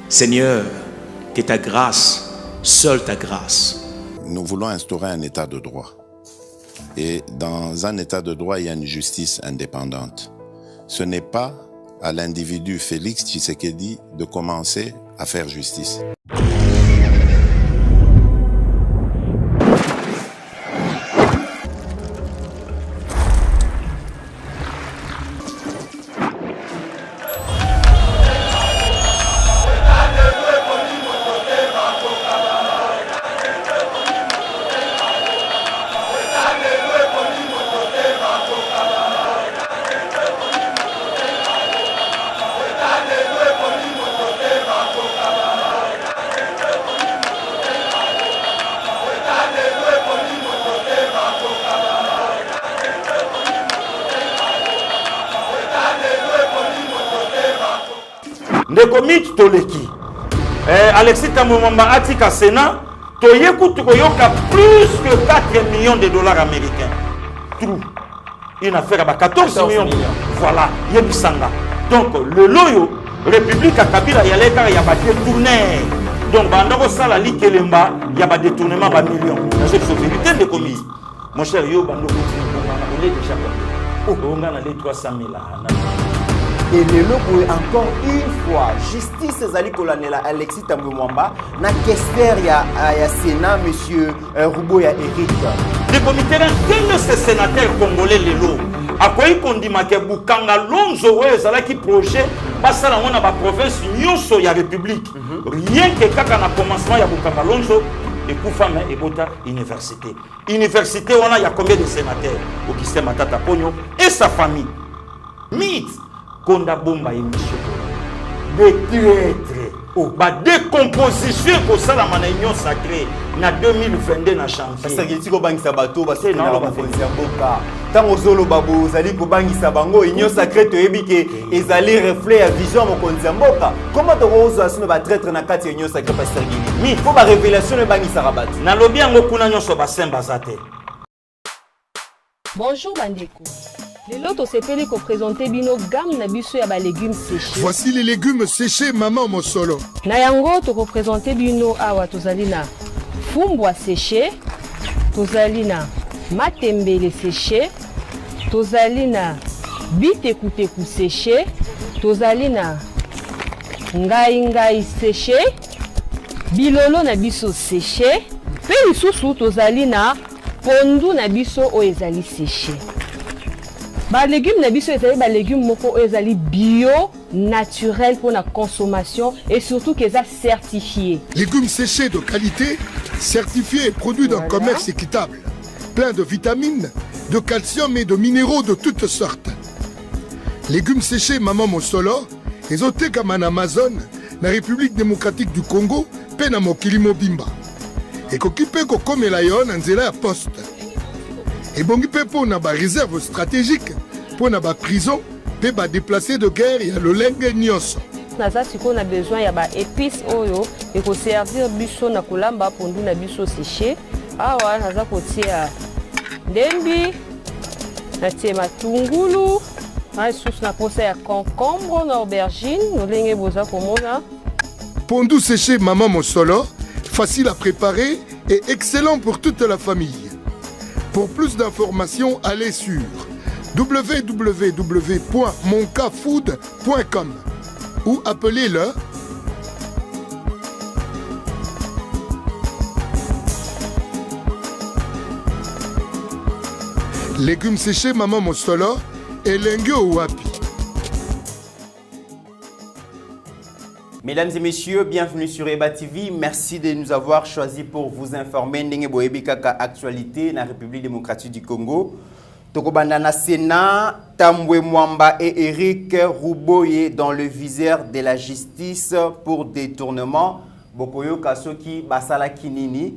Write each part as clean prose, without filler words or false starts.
Seigneur, que ta grâce, seule ta grâce. Nous voulons instaurer un état de droit. Et dans un état de droit, il y a une justice indépendante. Ce n'est pas à l'individu Félix Tshisekedi de commencer à faire justice. Ndekomit toleki Alexis Tambwe-Mwamba atika Sénat toyeku tukoyoka plus que 4 millions de dollars américains. True. Une affaire à 14 millions. Voilà, yebisanga. Donc le loyo République à Kabila yaleka ya ba détourner. Donc bandako sala likelemba ya ba détournement ba millions. C'est une vérité de commis. Mon cher yo bandoko on est déjà comme on a les 300 000 là. Et le logo encore une fois, justice Zali Kolanela Alexis Tambwe-Mwamba, na kester ya Sénat, monsieur Roubo ya Eric. Le comité de ces sénateurs congolais lelo, à quoi il condima que Bukanga Lonzo Zala qui projet, passe à la province Nyonso ya République. Rien que quand on a commencement ya Bukanga Lonzo, et Koufame et Bota Université. Université, on a combien de sénateurs? Augustin Matata Pogno et sa famille. Mythe. Konda bomba émission de traître ba décomposition pour ça la union sacrée na 2022 na chantier parce que tiko bangisa bato ba c'est na ba konzi ya boka tango zolo babo zali ko bangisa bango union sacrée to yebike ezali reflet ya vision mo konzi ya boka comment to rozo asino ba traître na kati union sacrée pasteur Gili mi faut ba révélation ne bangisa rabat na lobi yango kuna nyonso ba semba zate. Bonjour Bandeko. Les lotos se peli ko présenter bino gamme na biso ya ba légumes séchés. Voici les légumes séchés maman Mosolo. Na yango to ko présenter bino awa tozali na fumbwa séché, tozali na matembele séché, tozali na bitekuteku séché, tozali na ngai séché, bilolo na biso séché, pe lisusu tozali na pondu na biso o ezali séché. Ba légumes na biso ezali ba légumes moko ezali bio naturel pour la consommation et surtout qu'ils sont certifiés. Légumes séchés de qualité, certifiés et produits d'un commerce équitable, plein de vitamines, de calcium et de minéraux de toutes sortes. Légumes séchés maman Mosolo, ezote comme en Amazon, la République démocratique du Congo, pe na mokili mobimba. Et kokipe ko komela yo na nzela ya poste. Et bongi pe pour na ba réserve stratégique, pour na ba prison, pe ba déplacé de guerre ya lolenge nyonso. Naza siko na besoin ya ba épices oyo et ko servir biso na kolamba pondu na biso séché. Awa naza kotia ndembi, na tie matungulu, na sauce na posa ya concombre na aubergine, lolenge boza komona. Pondu séché maman Mosolo, facile à préparer et excellent pour toute la famille. Pour plus d'informations, allez sur www.moncafood.com ou appelez-le légumes séchés maman Mosolo et Lengue Wapi. Mesdames et messieurs, bienvenue sur Eba TV. Merci de nous avoir choisi pour vous informer. Ndenge boyebi kaka actualité na République démocratique du Congo. Tokobanda na Sénat, Tambwe-Mwamba et Eric Rouboye dans le viseur de la justice pour détournement. Bokoyo Kasoki Basala Kinini.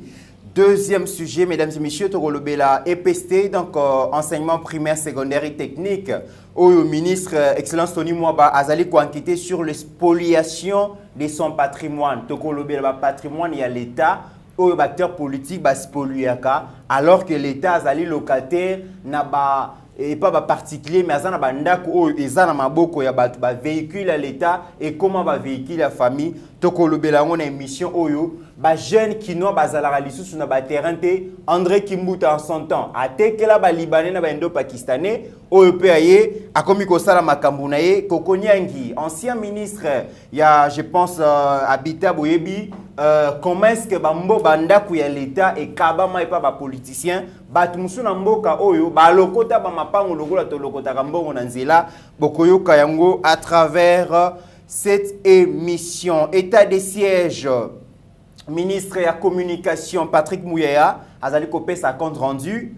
Deuxième sujet, mesdames et messieurs, Togolobela EPST, donc enseignement primaire, secondaire et technique. Au ministre, Excellence Tony Mwamba, Azali ko enquêter sur les spoliation de son patrimoine. Togolobela patrimoine, il y a l'État, au acteur politique, spoliaka, alors que l'État Azali locataire n'a pas et pas particulier mais azana bandako ezana maboko ya batu ba véhicule à l'état et comment ba véhicule la famille toko lobela ngona émission oyo ba jeune kinois bazala lisusu na ba terrain te André Kimbuta en son temps atekela ba libanais na ba indo pakistanais oyo pe aye akomi ko sala makambu na ye Kokonyangi ancien ministre ya je pense habitat boyebi comment est-ce que bambo bandako ya l'état et kabama et pas ba politicien batu musuna mboka oyo ba lokota ba mapango lokola to lokota kambongo na nzela bokoyoka yango à travers cette émission. État des sièges, ministre de la communication Patrick Mouyaya azali kopé sa compte rendu.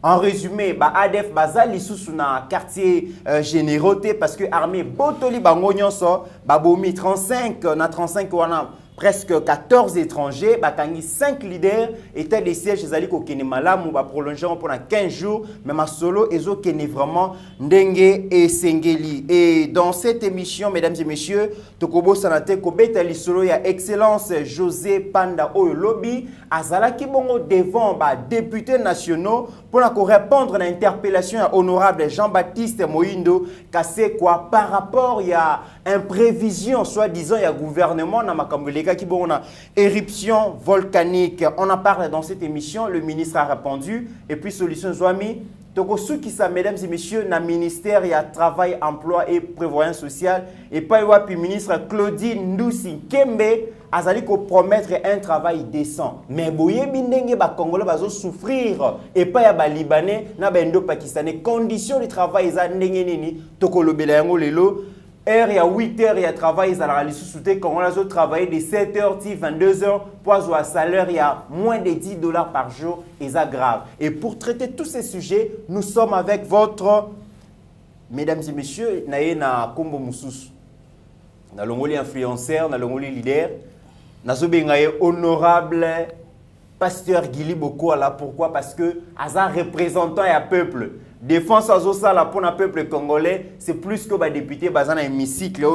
En résumé, ba ADF bazali sous na quartier générauté parce que armée botoli bango nyonso babomi 35 na 35 wana presque 14 étrangers, bakangi 5 leaders, état des sièges, ezali ko kene malamu ba prolonger pendant 15 jours, mais ma solo ezo kene vraiment ndenge et sengeli. Et dans cette émission, mesdames et messieurs, tokobo sanate ko betali solo ya excellence José Panda oyo lobby azalaki bongo devant ba députés nationaux pour la répondre à l'interpellation à honorable Jean-Baptiste Moïndo Kassé quoi par rapport à imprévision soi-disant il y a gouvernement na makambo qui bon a éruption volcanique. On en parle dans cette émission, le ministre a répondu et puis solution Zouami donc ceux qui ça mesdames et messieurs na ministère il y a travail, emploi et prévoyance sociale et pas puis ministre Claudine Ndusi Kembe azali ko promettre un travail décent mais boye bindenge ba congolais bazo souffrir et pas ya ba libanais na ba indo pakistanais conditions de travail za ndenge nini tokolobela yango lelo heure ya 8h il y a travail za la lisusuté quand on a travaillé de 7h ti 22h pour un salaire il y a moins de $10 par jour et ça grave. Et pour traiter tous ces sujets, nous sommes avec votre mesdames et messieurs na kombo mususu. Na longoli influenceur, na longoli leader, na zobengaye honorable pasteur Gili Bokoala. Pourquoi? Parce que Aza représentant et peuple. Défense à Zosala pour le peuple congolais, c'est plus que les députés bazana hémicycle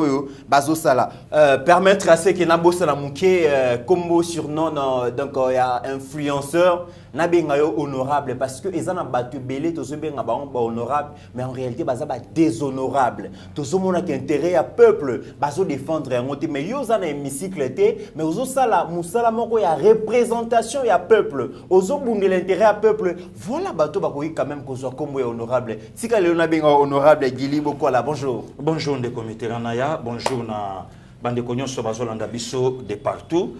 bazosala. Permettre à ceux qui n'ont pas la mouké combo surnom donc il y a influenceur n'a bengayo honorable parce que ils ont battu belé tous benga ba honorable mais en réalité bazaba déshonorable. Tous mon qui intérêt à peuple bazo défendre un côté mais yo zana hémicycle té mais ozosala musala moko ya représentation ya peuple. Ozo bunde l'intérêt à peuple. Voilà bato bakoyi quand même ko zo combo honorable. Si Léona Benga honorable Gili Bokoala, bonjour. Bonjour de comité Ranaya, bonjour na bande konyoso bazolanda biso de partout.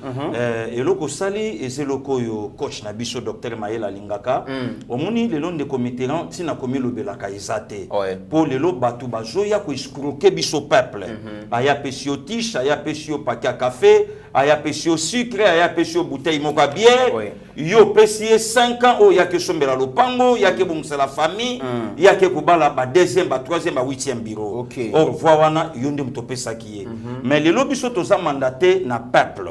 Et loko sali et c'est loko yo coach na biso docteur Maël Alingaka. Omoni le long de comité ran tina komi lobela kaizate. Pour le lo batu bazoya ko escroquer biso peuple. Aya pesio tiche, aya pesio paquet à café, aya pesio sucre, aya pesio bouteille moka bière. Yo pesier 5 ans o ya ke sombela lopango, ya ke bongsa la famille, ya ke kubala ba deuxième, ba troisième, ba huitième bureau. Or voilà yonde mtopesa kiye. Mais le lo biso toza mandaté na peuple.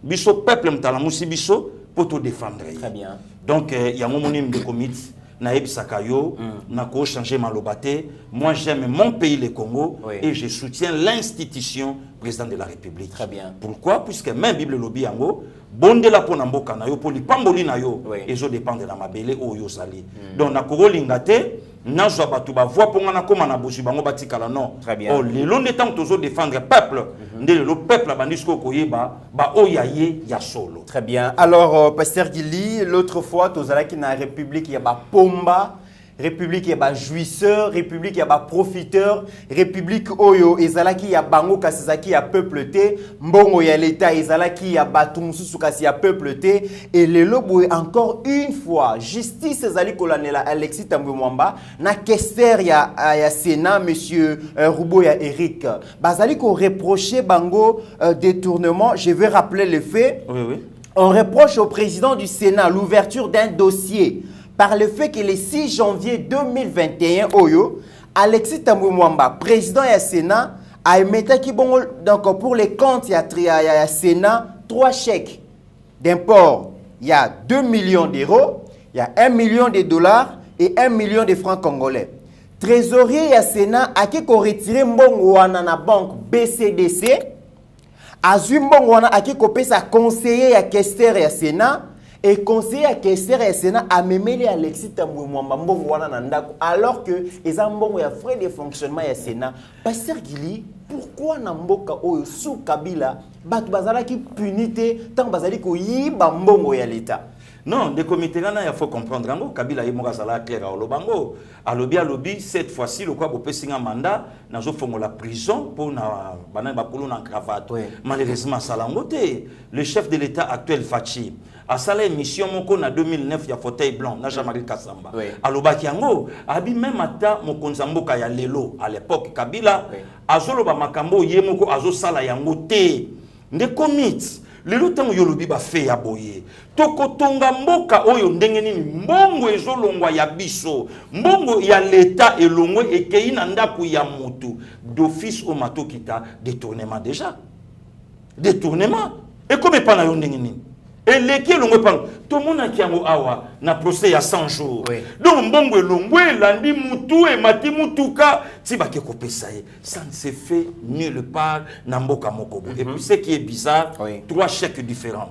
Biso peuple mtala musi biso pour te défendre. Très bien. Donc il y a un moment de comité na ebisaka yo na ko changer malobate. Moi j'aime mon pays le Congo et je soutiens l'institution président de la République. Très bien. Pourquoi? Puisque même Bible lobi yango bonde la pona mboka na yo poli pamboli na yo ezo dépendre na mabele o yo sali. Donc na ko lingate na zo batu ba voix ponga na koma na bosi bango batikala non. Très bien. Oh le long de temps tozo défendre peuple ndé le peuple bandisco koyeba ba o yaye ya solo. Très bien. Alors pasteur Gili, l'autre fois tozala ki na République ya ba pomba République ya ba jouisseur, République ya ba profiteur, République oyo ezalaki ya bango kasizaki ya peuple te, mbongo ya l'état ezalaki ya batu mususu kasi ya peuple te et lelo boye encore une fois justice ezali kolanela Alexis Tambwe Mwamba na questeur ya Sénat monsieur Roubo ya Eric bazali ko reprocher bango détournement. Je vais rappeler les faits. Oui. On reproche au président du Sénat l'ouverture d'un dossier par le fait que le 6 janvier 2021, Alexis Tambwe Mwamba, président du Sénat, a émis donc pour les comptes du Sénat 3 chèques d'import. Il y a 2 millions d'euros, il y a 1 million de dollars et 1 million de francs congolais. Trésorier du Sénat a retiré mbongo na banque BCDC. Azui mbongo a kopesa conseiller ya questeur du Sénat. Et conseiller à Kester et Sénat a memé Alexis Tambwe Mwamba mbongo wana na ndako alors que les ambongo ya frais de fonctionnement ya Sénat. Pasteur Gili, pourquoi na mboka oyo sous Kabila batu bazala ki punité tant bazali ko yiba mbongo ya l'État? Non, des comités là, il faut comprendre. Kabila est mort à la claire au Lobango. À lobby, cette fois-ci, le quoi pour passer un mandat, nous avons fait la prison pour na en cravate. Malheureusement, ça l'a monté. Le chef de l'État actuel, Fachi, a salé mission mon en 2009, il y a fauteuil blanc, n'a jamais Kassamba. À l'Obakiango, abi même ata mon konzambo kaya lelo à l'époque Kabila, azolo ba makambo yemoko azo sala yango te. Des comités. Lelo tango yolobi ba fe ya boye tokotonga mboka oyo ndenge nini mbongo ezolongwa ya biso mbongo ya l'État elongwe ekei na ndaku ya mutu d'office au matokita détournement déjà détournement et comme pas na yo ndenge nini et leki elongwe pa to mona kiango awa na procès ya 100 jours donc mbongo elongwe landi mutu e mati mutuka ti ba ke kopesa ye ça ne se fait nulle part na mboka mokobo et puis ce qui est bizarre 3 chèques différents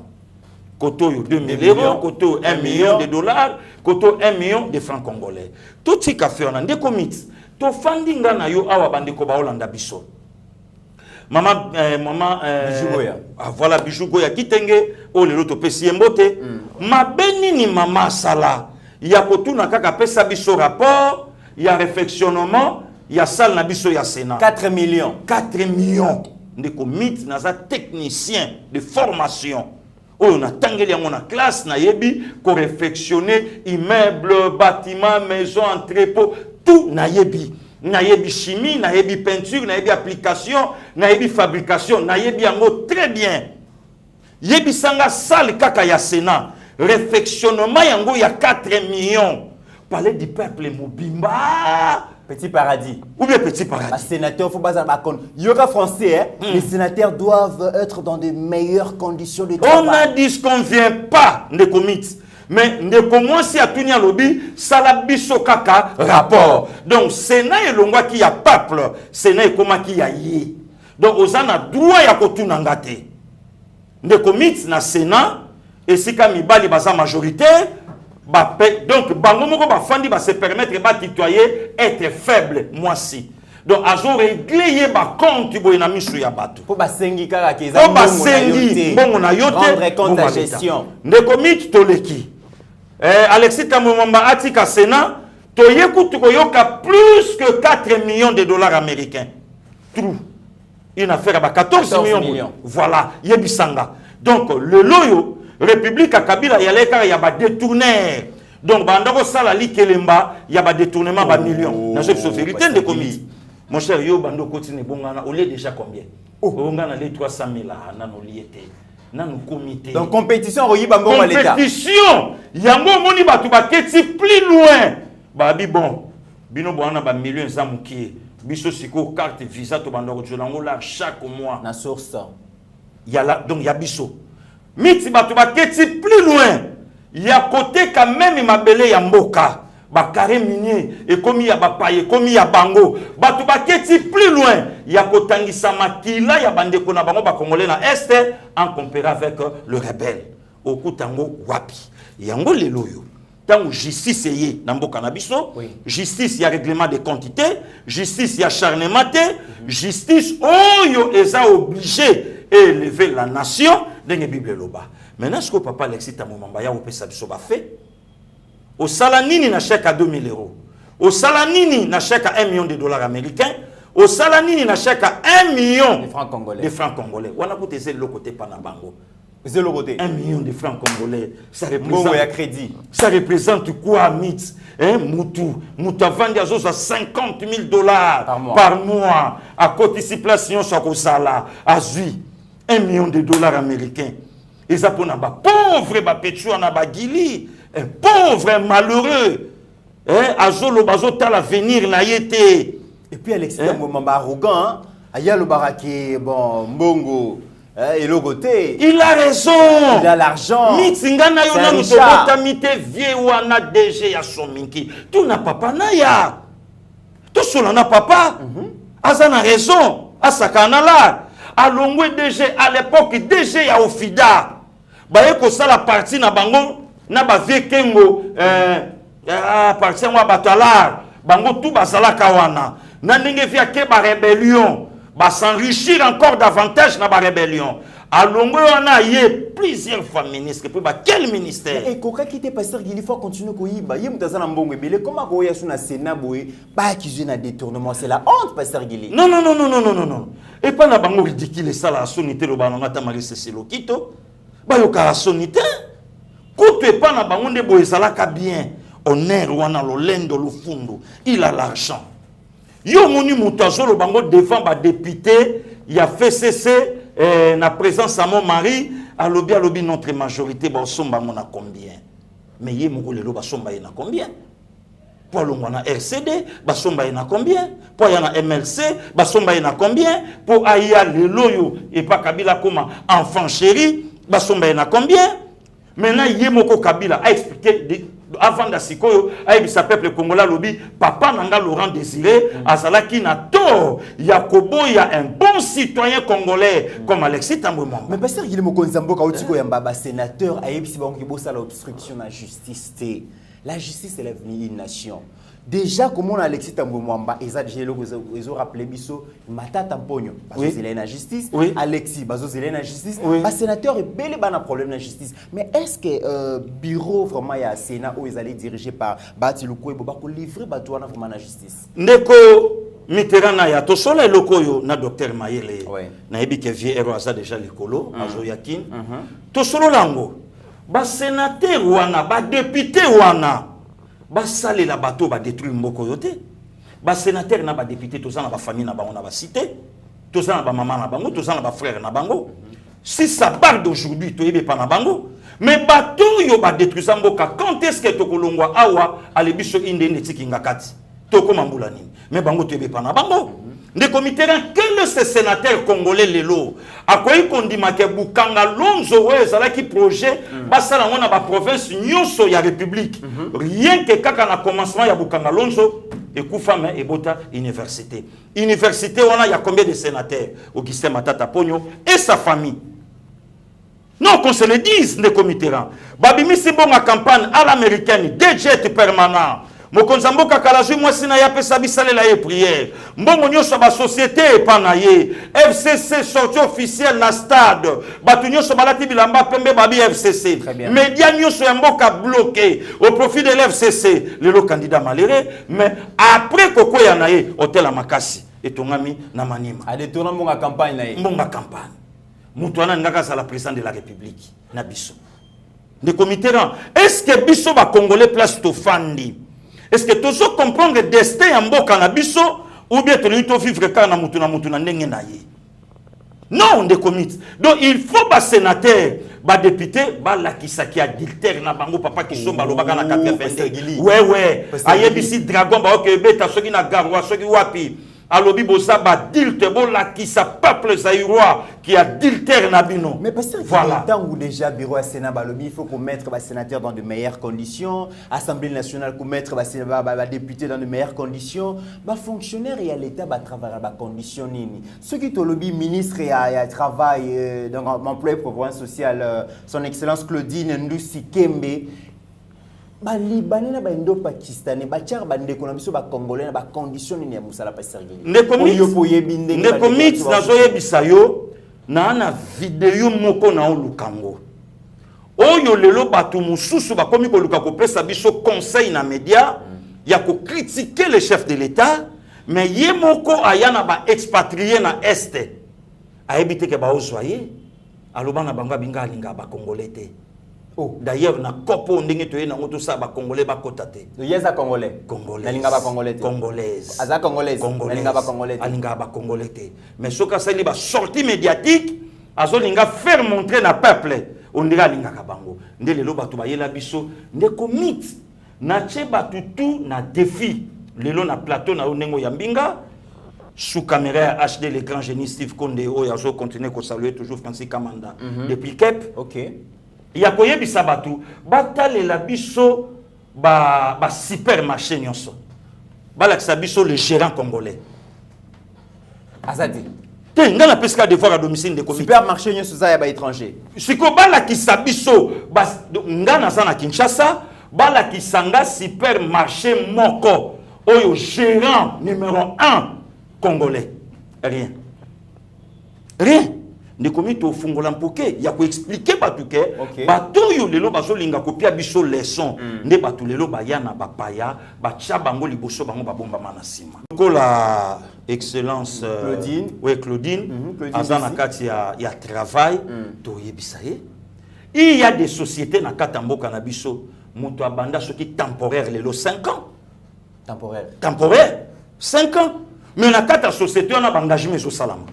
koto yo 2 000 €, koto 1 million de dollars, koto 1 million de francs congolais tout ce qu'a fait on a des comités to fandinga na yo awa bandeko ba Holanda biso maman Bijougoya voilà Bijougoya kitenge o lelo to pesi mbote mabeni ni mama sala ya kotuna kaka pesa biso rapport ya réfectionnement ya salle na biso ya Sénat 4 millions ndeko mythe naza technicien de formation on a tangeli yango na classe na yebi ko réfectionner immeuble bâtiment maison entrepôt tout na yebi chimie, nayebi peinture, nayebi application, nayebi fabrication, nayebi yango très bien. Yebi sanga salle kaka ya Sénat, réfectionnement yango ya 4 millions. Palais du peuple Mobimba. Petit paradis. Ou bien petit paradis. Les sénateurs, il faut pas avoir yoga français, les sénateurs doivent être dans de meilleures conditions de travail. On a dit ce qu'on ne vient pas de comités. Mais ne commence à tenir lobby, ça la biso kaka rapport. Donc Sénat et longwa qui a peuple, Sénat et comment qui a yé. Donc aux ana droit ya kotuna ngate. Ne commit na Sénat et si comme bali baza majorité, ba donc bango moko ba fandi ba se permettre ba tutoyer être faible moi si. Donc azo régler ba compte boy na misu ya bato. Pour ba sengi kaka keza bongo na yote. Rendre compte à gestion. Ne commit toleki. Alexis Tambwe Atika Sénat, Toyoka plus que 4 millions de dollars américains. True. Une affaire à 14 millions. Voilà, Yebisanga. Donc, le loyo, République à Kabila, il y a des détourneurs. Donc, Bandako Salali Kelemba, il y a des détournements de millions. Dans cette vérité de commis. Mon cher Yo Bando Kotine Bongana, on est déjà combien? On a les 300 000 là, on liété. Donc compétition compétition yango moni batu baketi plus loin babi bon bino bwana ba millions za mukie biso siko carte visa to banda ko jolango la chaque mois na source ya la donc ya biso miti batu baketi plus loin ya côté quand même mabele ya mboka ba carré minier et comme ya ba paye comme ya bango batu baketi plus loin ya kotangisa makila ya bandeko na bango ba congolais na est en comparé avec le rebelle au kutango wapi yango leloyo tango justice yé na mboka na biso justice ya règlement de quantité justice ya acharnement justice oyo eza obligé élever la nation ndenge bible loba maintenant ce que papa Alexis Tambwe ya opesa biso ba fait au salanini na chèque à 2 000 €. Au salanini na chèque à 1 million de dollars américains. Au salanini na chèque à 1 million de francs congolais. De francs congolais. On a coûté le côté Panabango. C'est le côté. 1 million de francs congolais. Ça représente crédit. Ça représente quoi, Mitz? Moutou avandi à 50 000 $ par mois. À côté ici place sur Kosala. À Zui. 1 million de dollars américains. Et ça pour naba pauvre Péchou na Bagili. Un pauvre, malheureux. Azolo bazota l'avenir na yete. Et puis Alexis Tambwe arrogant, aya le baraki bon mbongo et le côté. Il a raison. Il a l'argent. Mitsingana yo na mutobota mite vie wana DG ya sominki. Tu na papa na ya. Tu solo na papa. Azana raison. Asakana la. Alongwe DG à l'époque DG ya Ofida. baye ko sala parti na bango na ba vie kengo parti ngwa batalar bango tout basala kawana na ndenge via ke ba rébellion ba s'enrichir encore davantage na ba rébellion alongo wana yé plusieurs fois ministre puis ba quel ministère et koka qui était pasteur il faut continuer ko yiba yé mutazana mbongo ebele comment ko ya suna sénat boye ba accusé na détournement c'est la honte pasteur Gili non et pas na bango ridicule ça la sonité lo bananga ta mari c'est lokito ba yo ka sonité kutu pas na bango nde boye salaka bien honneur wana lo lendo lo fundo il a l'argent yo moni mutazo lo bango défend ba député il a fait cesser na présence à mon mari à lobby notre majorité ba somba mona combien mais yé moko lelo ba somba na combien pour l'ongwana RCD ba somba na combien pour yana MLC ba somba na combien pour aya lelo yo et pas Kabila comme enfant chéri ba somba na combien maintenant yé moko Kabila a expliqué avant d'asikoyo aïe sa peuple congolais lobby papa nanga Laurent Désiré azalaki na tort Yakobo il y a un bon citoyen congolais comme Alexis Tambwe Mwamba mais pasteur Gili Mokonzi Mboka otiko yamba ba sénateur ayebisi bango ki bosala obstruction na justice té la justice c'est l'avenir d'une nation déjà comment Alexis Tambwe Mwamba eza déjà ils ont rappelé biso matata mponyo bazo zela na justice Alexis bazo zela na justice ba sénateur et bel bana problème na justice mais est-ce que bureau vraiment ya Sénat où ils allaient diriger par Bati Lukwebo ba ko livrer ba toana vraiment na justice ndeko Mitterrand ya to sola lokoyo na docteur Mayele na yebi ke vie ero aza déjà likolo azo yakin to solo lango ba sénateur wana ba député wana ba salé la bateau ba détruire mboko yote ba sénateur na ba député tous na ba famille na bango na ba cité tous na ba maman na bango tous na ba frère na bango si ça part d'aujourd'hui to yebe pa na bango mais bateau yo ba détruire mboka quand est-ce que to kolongwa awa ale biso inde netiki ngakati to ko mambula nini mais bango to yebe pa na bango de comité quel est ce sénateur congolais lelo akoyi kondima ke bukanga lonzo weza qui projet basala ngona ba province nyonso ya république rien que kaka na commencement ya bukanga lonzo et koufame et bota université wana ya combien de sénateurs Augustin Matata Ponyo et sa famille non qu'on se le dise de comité babimi si bon campagne à l'américaine des jets permanents Mokonzi Mboka kalazui mwasi na yape sabi salela ye prière. Mbongo nyoso ba société pana ye. FCC sortie officielle na stade. Batu nyoso balati bilamba pembe babi FCC. Média nyoso ya mboka bloqué au profit de l'FCC. Le candidat malheureux mais après koko ya na ye hôtel Makasi etongami na Manima. A détourner mbonga campagne na ye. Mbonga campagne. Mutu wana ngaka sa la président de la République na biso. De comité est-ce que biso ba congolais place to fandi? Est-ce que tu veux comprendre le destin en mboka na biso ou bien tu veux vivre quand na mutu na ndenge na ye? Non, on décommite. Donc il faut ba sénateur, ba député, ba la kisaki adultère na bango papa qui somba lobaka na 82. Ouais. Ayebisi dragon ba ok beta soki na garwa soki wapi. Alobi bosa ba dilte bo la kisa peuple zaïrois qui adultère na bino. Mais parce que voilà. Tant où déjà bureau à Sénat balobi il faut qu'on mette les sénateurs dans de meilleures conditions, Assemblée nationale qu'on mettre les députés dans de meilleures conditions, ba fonctionnaire et à l'état ba travailler ba conditions nini. Ceux qui to lobby ministre et à travail dans emploi province sociale son excellence Claudine Ndusi Kembe ba libanais na ba indo pakistanais ba tiar ba ndeko na biso ba congolais na ba condition ni ya musala pa sergeli ndeko mix na zo yebisa yo na vidéo moko na olukango oyo lelo batu mususu ba komi ko luka ko pesa biso conseil na média ya ko critiquer le chef de l'état mais ye moko ayana ba expatrié na este a évité que ba ozoyer aloba na banga binga linga ba congolais te. Oh, d'ailleurs na kopo ndenge to yena ngoto sa ba congolais ba kotate. Yeza congolais. Congolais. Nalinga ba congolais. Congolaise. Aza congolaise. Nalinga ba congolais. Alinga ba congolais. Mais soka sali ba sortie médiatique, azo linga faire montrer na peuple. On dira linga ka bango. Ndele lo batu ba yela biso, ndeko mythe. Na che batu tout na défi. Lelo na plateau na onengo ya mbinga. Sous caméra HD le grand génie Steve Konde o yazo continuer ko saluer toujours Francis Kamanda. Depuis Cap. OK. Il y a quoi y a batu batale la biso ba supermarché nyonso balak sa biso le gérant congolais azadi Nga na pesca devoir à domicile de comité. Supermarché nyo soza ya ba étranger. Siko bala kisabiso nga na sana Kinshasa, bala kisanga supermarché moko oyo gérant numéro 1 congolais. Rien. Rien. Ne komito fungola mpoke ya ko expliquer batuke bato yo lelo bazolinga kopia biso leçon nde batu lelo bayana bapaya bacha bango liboso bango babomba manasima ko la excellence Claudine Claudine azana kati ya travail to yebisaye il y a des sociétés na katamboka na biso moto abanda soki temporaire lelo 5 ans temporaire 5 ans mais na kata société on a engagement so salama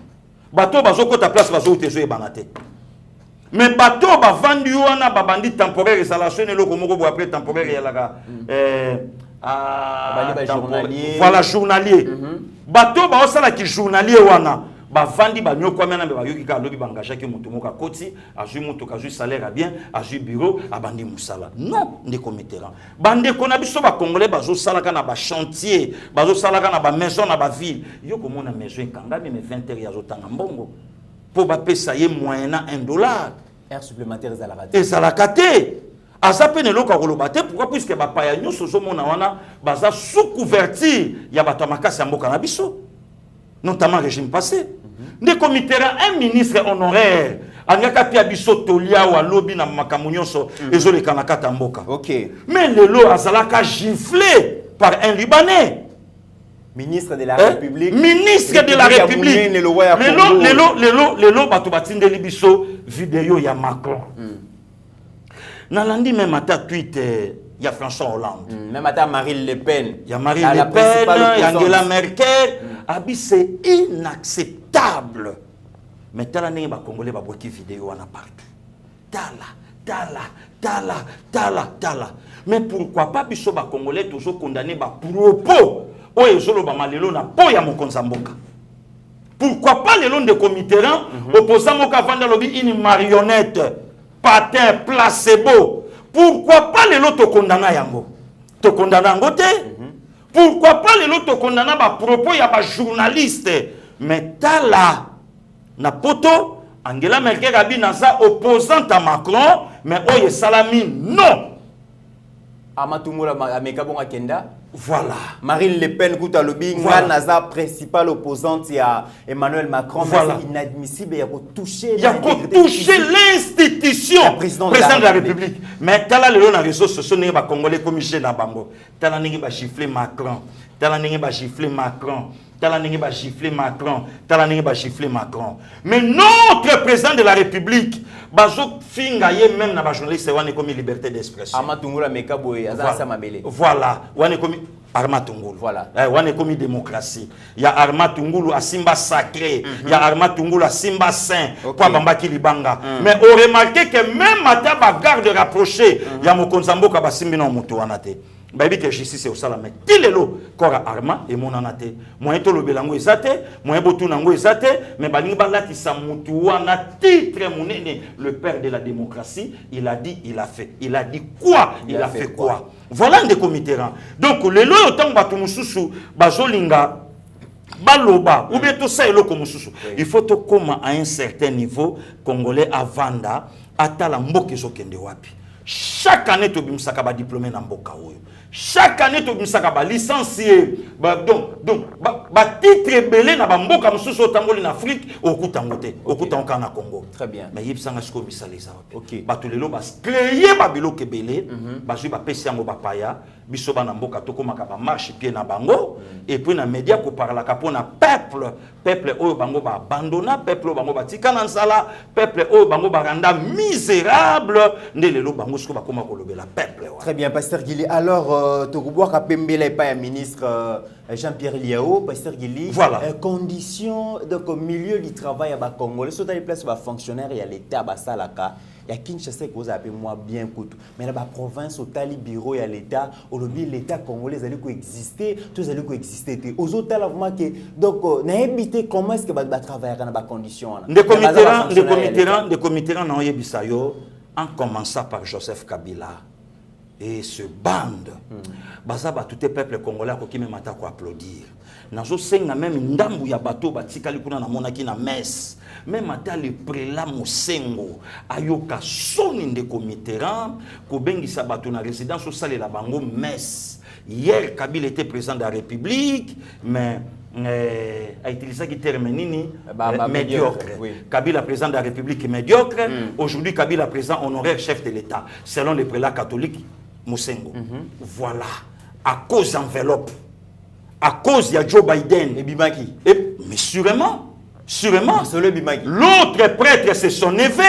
bateau bazo kota place bazo tezo e banate mais bateau ba vandi wana ba bandi temporaire installation ne loko moko bo après temporaire ya laka voilà journalier bateau ba osala ki journalier wana ba vandi ba nyoko mena be ba yoki ka lobi bangage ki mutu moko koti azui mutu ka azui salaire bien azui bureau abandi musala non ndeko mitera bande kona biso ba congolais bazo salaka na ba chantier bazo salaka na ba maison na ba ville yo komona maison kanga mais 20 heures ya zotanga mbongo pour ba pesa ye moyena $1 heure supplémentaire ezalaka te azape ne loka koloba te pourquoi puisque ba paya nyoso zo mona wana baza sous couverture ya bato makasi mboka na biso notamment régime passé. Des comités, un ministre honoraire, Angaka Pia Biso Tolia ou Alobi na Makamunyoso, Ezole Kanakata Mboka. Ok. Mais le lot Azalaka giflé par un Libanais. Ministre de la République. Ministre de la République. Le lot Batubatine de Libiso, vidéo ya Macron. Nalandi même à ta tweet. Il y a François Hollande. Même à Marine Le Pen. Il y a Marine Le Pen, il y a Angela Merkel. Abi, c'est inacceptable. Mais tala n'est pas congolais, ba boki vidéo en partout. Tala. Mais pourquoi pas biso ba congolais toujours condamné ba propos o ezolo ba malelo na po ya mokonza mboka. Pourquoi pas les lots de committerans opposant moka vanda lobi une marionnette, patin, placebo. Pourquoi pas les lots condamnés yango? Te condamné en côté? Pourquoi pas les lots condamnés à propos ya ba journaliste? Mais tala na poto Angela Merkel a dit opposante à Macron, mais oye Salami non. Amatumula Amekabonga Kenda. Voilà. Marine Le Pen Kouta Lobi, Naza principale opposante à Emmanuel Macron. Voilà. C'est inadmissible. Il y a touché l'institution président de la République. Mais tala le na réseaux sociaux n'est pas congolais comme Michel Nabango. Tala n'est pas gifler Macron. Tala n'est pas gifler Macron. Tala n'est pas gifler Macron. Tala n'est pas gifler Macron. Mais notre président de la République, Bazo Fingaye même na ba journaliste wane comme liberté d'expression. Amatungula Mekaboy Azana Samabele. Voilà, wane comme Armatungulu. Voilà. Wane comme démocratie. Il y a Armatungulu à Simba sacré, il y a Armatungulu à Simba saint. Quoi bambaki libanga. Mais on remarque que même à ba garde rapprochée, il y a Mokonzambo ka basimbi na mutu wanate. Baby que justice au salame tilelo kora arma et mon anate moyen to lobelango ezate moyen botu nango ezate mais balingi balati sa mutu wana titre monene le père de la démocratie il a dit il a fait il a dit quoi il a fait quoi voilà des comités donc le lo autant batu mususu bazolinga baloba ou bien tout ça eloko mususu il faut to comment à un certain niveau congolais avanda atala mboke zokende wapi chaque année to bimsaka ba diplômé na mboka oyo. Chaque année, tu as licencié. Donc, titre belé na bamboka mususu otangoli na Afrique au kutangote, au kutangoka na Congo. Très bien. Mais il y a ce que ça les a. OK. Batulelo bas créer babilo kebele, basu ba pesi yango bapaya, biso ba na mboka tokomaka ba marche pied na bango et puis na média ko parla ka pona peuple oyo bango ba abandona, peuple oyo bango ba tikana nsala, peuple oyo bango ba randa misérable, ndelelo bango siko ba koma kolobela peuple. Très bien, Pasteur Guili. Alors Tokuboa Kapembele pas ministre Jean-Pierre Liao, Pasteur Guili. Voilà. Conditions donc au milieu du travail à Bakongo, les autres places va fonctionnaire il y a l'État Basalaka, il y a Kinshasa qui vous appelle moi bien coûte. Mais là la province au tali bureau il y a l'État, au lobby l'État congolais allait coexister, tous allait coexister. Aux autres là vraiment que donc n'habiter comment est-ce que va travailler dans les conditions là. Des comités n'ont yebisayo en commençant par Joseph Kabila. Et ce bande, Bazaba tout le peuple congolais qui même attaque applaudir. nazo senga même ndambu ya bato batikali kuna na monaki na messe même ata le prélat Mosengo ayoka soni ndeko Mitterrand ko bengisa bato na résidence au salle la bango messe. Hier Kabila était président de la République mais a utilisé qui terme nini médiocre. Oui. Kabila président de la République médiocre. Aujourd'hui Kabila président honoraire chef de l'État selon le prélat catholique Mosengo. Voilà, à cause d'enveloppe, à cause de Joe Biden et Bimaki. Mais sûrement, sûrement. Bimaki. L'autre prêtre c'est son neveu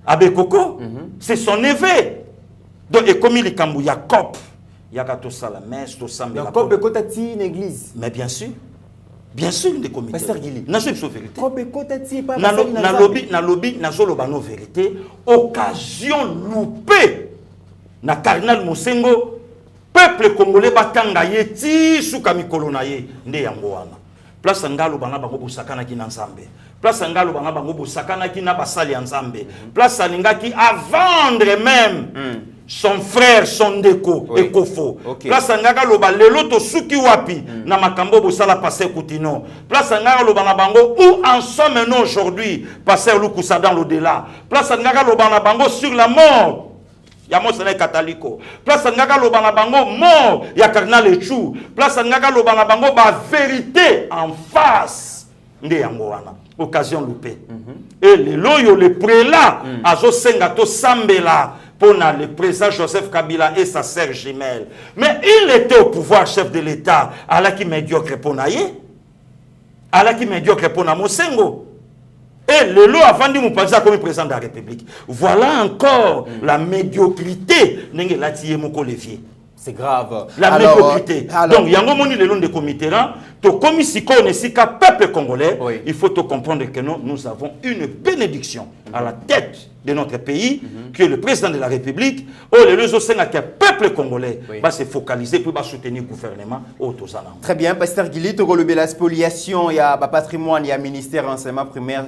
Abekoko, c'est son neveu. Donc et comme il est comme Jacob, il y a tout ça la messe, tout ça. Jacob est côté une église. Mais bien sûr. Bien sûr, des comités. Pasteur Guili. N'a pas vérité. Na lobby, na zolobano vérité. Occasion loupée. Na cardinal Mosengo, peuple congolais batanga yeti suka mikolo na ye nde yango wana. Place ngalo banga bango bosakana ki na Nzambe. Place ngalo banga bango bosakana ki na basali ya Nzambe. Place alingaki à vendre même. Son frère, son déco, et Kofo. Place Angaka Loba, lelo to suki wapi, na makambo bosala passer Koutino. Place Angaka Loba na bango, où en sommes-nous aujourd'hui, passer Lukusa dans l'au-delà. Place Angaka Loba na bango sur la mort. Yamo sene kataliko. Place Angaka Loba na bango, mort, ya cardinal Echou. Place Angaka Loba na bango, ba vérité en face. Nde yango wana. Occasion loupée. Et les loyo, les prélats, azo sengato sambela. Pour le président Joseph Kabila et sa sœur jumelle. Mais il était au pouvoir, chef de l'État. À qui médiocre pour Naye. À qui médiocre pour Mosengo. Et le lot a vendu mon président comme président de la République. Voilà encore la médiocrité. N'est-ce pas mon Levier. C'est grave. La médiocrité. Donc, il y a un moment le long de Comitera, comme ici, peuple congolais, il faut comprendre que nous avons une bénédiction à la tête de notre pays, que le président de la République, le peuple congolais va se focaliser pour soutenir le gouvernement. Très bien, Pasteur Guili, la spoliation, il y a patrimoine, il y a ministère enseignement primaire,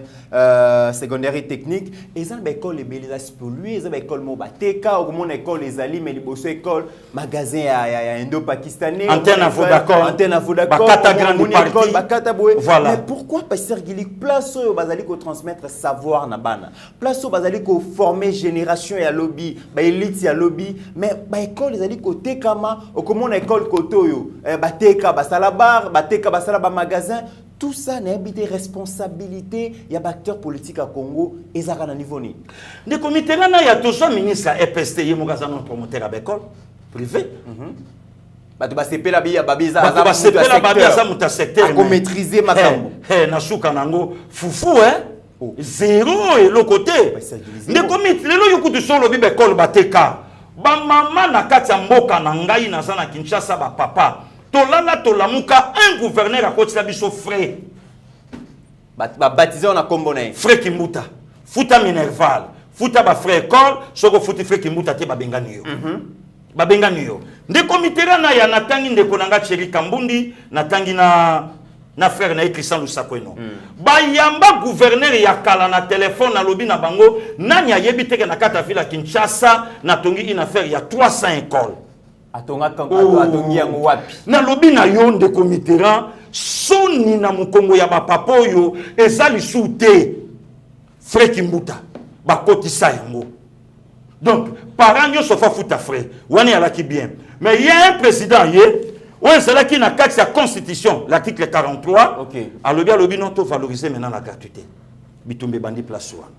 secondaire et technique. Et ça, l'école est spoliée, ça, l'école Mobateka, au moins l'école les alliés, mais les beaux écoles, magasin indo-pakistanais, antenne à Vodacom, Bakata grande partie. Voilà. Mais pourquoi Pasteur Guili, place au bazali ko transmettre savoir na bana, place au bazali ko former génération ya lobby, ba élite ya lobby, mais ba école les ali ko tekama, au comment école kotoyo, bateka basala bar, bateka basala ba magasin. Tout ça n'est pas des responsabilités. Il y a des acteurs politiques à Congo et ça à niveau ni. Le comité là, il y a toujours ministre à EPST, il y a un promoteur à l'école privé. Tu vas seper la bille à Babiza. Tu vas seper la bille à secteur. Pour maîtriser ma cambo. Nasuka nango foufou hein. Zéro et l'autre côté. Le comité là, il y a beaucoup de choses à l'école bateka. Ba maman na katia mboka na ngai na zana Kinshasa ba papa. Tolala tolamuka un gouverneur à côté de biso frais. Baptisé on a comboné. Frère Kimbuta. Futa Minerval. Futa ba frère école, soko futi frère Kimbuta te ba bengani yo. Ba bengani yo. Nde comité na ya natangi ndeko nanga Chéri Kambundi, natangi na frère na Christian Lusakweno. Ba yamba gouverneur ya kala na téléphone na lobby na bango, nani ayebi teke na kata villa Kinshasa, na tongi une affaire ya 300 écoles. Na lobi na yo de Comitera soni na mukongo ya bapapa oyo ezali soute frère Kimbuta bakotisa yango. Donc parents yo sofa futa frère wani alaki bien, mais il y a un président ouais c'est là qui na carte la constitution l'article 43 alobi non to valoriser maintenant la gratuité bitumbe bandi place wana.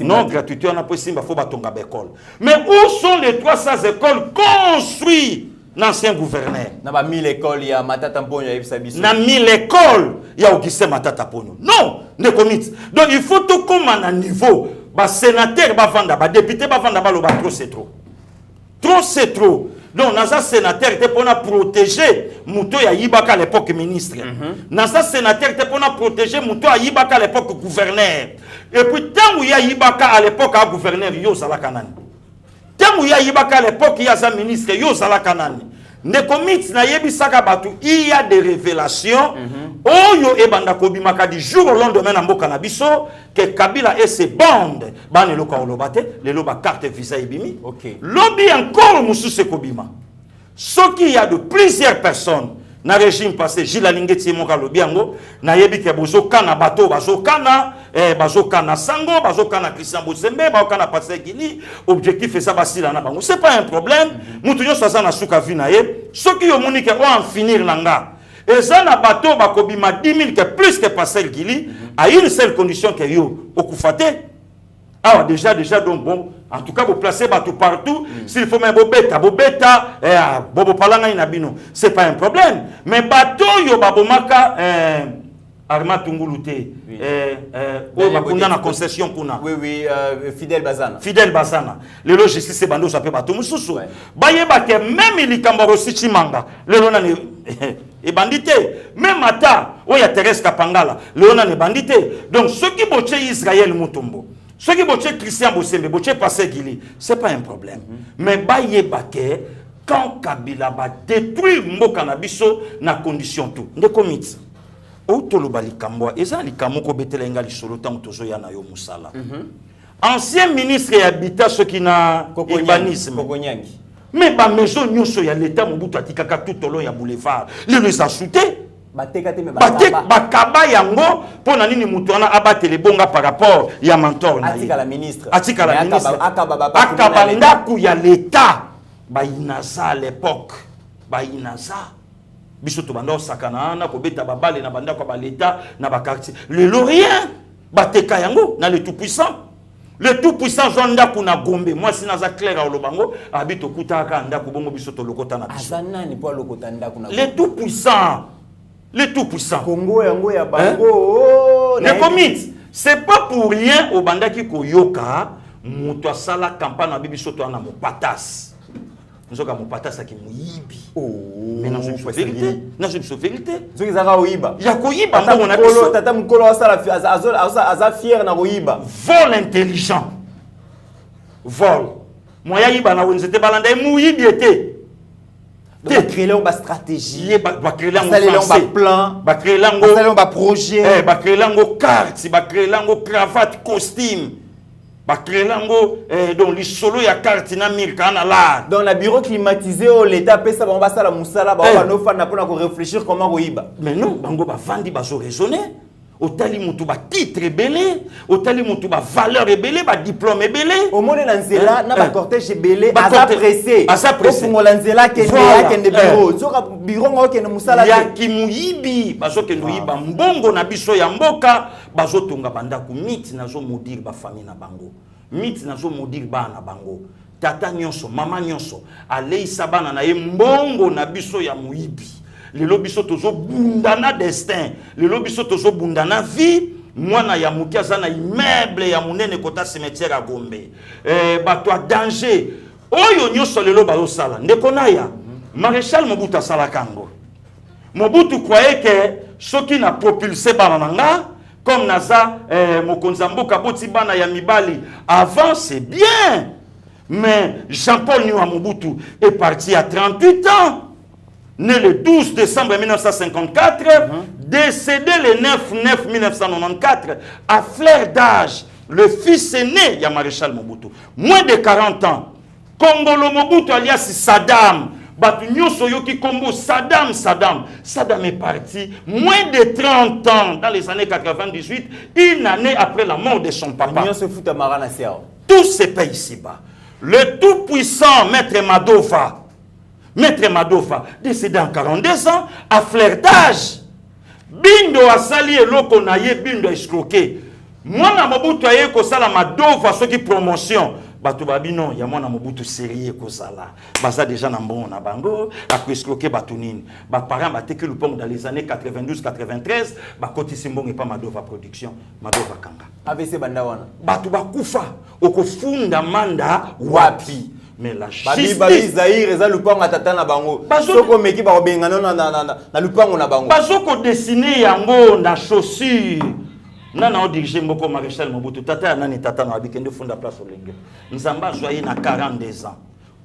Non, gratuité, on a possible, il faut batonga l'école. Mais où sont les 300 écoles construites dans l'ancien gouverneur? Il y a 1000 écoles, il y a Matata Ponyo, il y a 1000 écoles, il y a Augustin Matata Ponyo. Non, ne commit. Donc il faut tout comme à un niveau, les sénateurs, les députés, trop c'est trop. Trop c'est trop. Donc, dans un sénateur, il pour protéger Mouto ya Yibaka à l'époque ministre. Dans un sénateur, il pour protéger Mouto ya Yibaka à l'époque gouverneur. Et puis, tant qu'il y a Yibaka à l'époque gouverneur, il y a Zalakanani. Tant qu'il y a Yibaka à l'époque, il y a un ministre, il y a Zalakanani. Il y a des révélations. Oyo e banda kobimaka du jour au lendemain na mboka na biso que Kabila et ses bandes bane loka olobate le loba carte visa ebimi. Lobby encore musu se kobima. Ce qu'il y a de plusieurs personnes na régime passé Gilles Alingeti moka lobiango na yebi ke bozokana bato bazokana bazokana sango bazokana Christian Bosembe bazokana Pasteur Gili objectif ça basila na bango c'est pas un problème mutu nyoso aza na suka vi na ye soki yo moni ke o en finir nanga eza na bato bakobima 10 000 que plus que Pasteur Gili à une seule condition que yo okufate. Ah déjà donc bon en tout cas vous placez bateau partout s'il faut même bobeta bobo palanga inabino c'est pas un problème mais bateau yo babomaka Arma Tungulute bakunda na concession kuna oui Fidèle Bazana le logiciel c'est bando ça peut bateau mususu bayeba ke même ilikamba rosichi manga le lona ne et bandité même ata oya Thérèse Kapangala le lona ne bandité donc ceux qui boche Israël Mutombo ceux qui boche Christian Bosembe boche Pasteur Gili c'est pas un problème mais bayeba ke quand Kabila va détruire mboka na biso na condition tout de commit otoloba likambo eza likambo ko betela ngali solo tant tozo ya na yo musala ancien ministre et habitat ceux qui na urbanisme mais ba maison nyoso ya l'état Mobutu atikaka tout olo ya boulevard les a shooté bakaba yango pona nini mutu wana abatele bonga par rapport ya mentor na atika la ministre akaba ndaku ya l'état bainaza à l'époque bainaza biso to banda sakana na ko beta babale na banda ko ba l'état na ba quartier le lorien bateka yango na le tout puissant Jean ndaku na Gombe moi sinaza clair au lobango habito kutaka ndaku bongo biso to lokota na biso azana ni po lokota ndaku na le tout puissant Congo yango ya bango le commit c'est pas pour rien au banda ki koyoka muto sala campagne na bibiso to na mopatas nzoka mopatas ki muyibi mais non c'est vérité ceux qui zaka oyiba ya koyiba mbongo na biso tata mukolo asala aza fier na koyiba vol intelligent vol moya yiba na wenzete balanda muyibi était ba créer leur stratégie ba créer leur plan ba créer leur projet ba créer leur carte ba créer leur cravate costume ba créer leur donc les solo ya carte na mirka na la dans le bureau climatisé l'état pesa ba sala musala ba no fa na pona ko réfléchir comment koyiba mais non bango ba vandi ba zo raisonner otali mutu ba titre belé otali mutu ba valeur belé ba diplôme belé au monde na nzela na ba cortège belé asa pressé pour nzela kende bureau zoka bureau ngo kende musala ya kimuyibi bazo kende yiba mbongo na biso ya mboka bazo tonga banda ku miti nazo modir ba famille na bango miti nazo modir ba na bango tata nyonso mama nyonso aleisa bana na ye mbongo na biso ya muyibi le lobiso tozo bundana destin le lobiso tozo bundana vie mwana ya mukia zana immeuble ya munene kota cimetière à Gombe bato a danger oyo nyoso le loba yo sala ndeko naya maréchal Mobutu sala kango Mobutu croyait que soki na propulsé bananga comme naza mokonzamboka boti bana ya mibali avant c'est bien mais Jean-Paul Niwa Mobutu est parti à 38 ans. Né le 12 décembre 1954, décédé le 9/9/1994, à flair d'âge, le fils aîné de Maréchal Mobutu. Moins de 40 ans. Kongolo Mobutu alias Saddam. Saddam est parti moins de 30 ans dans les années 98, une année après la mort de son papa. Tout se paye ici-bas. Le tout-puissant Maître Madova, décédé en 42 ans, à flair d'âge. Bindo a sali et l'oko na ye, bindo a escroqué. Moi, na Mobutu aye ko sala Madova, ce qui promotion. Bato babino, ya moi na Mobutu sérieux ko sala. Baza déjà na mbon na bango, a ko escroqué batunini. Ba parents ba teke le pont dans les années 92-93, ba koti simbong et pas Madova production, Madova kanga. AVC bandawana. Bato ba kufa, oko funda manda wapi. Mais la justice bazoko dessiner yango na chaussure nana o dirige mboko Maréchal Mobutu tata nani tata na bikende funda place olenge nzamba joye na 42 ans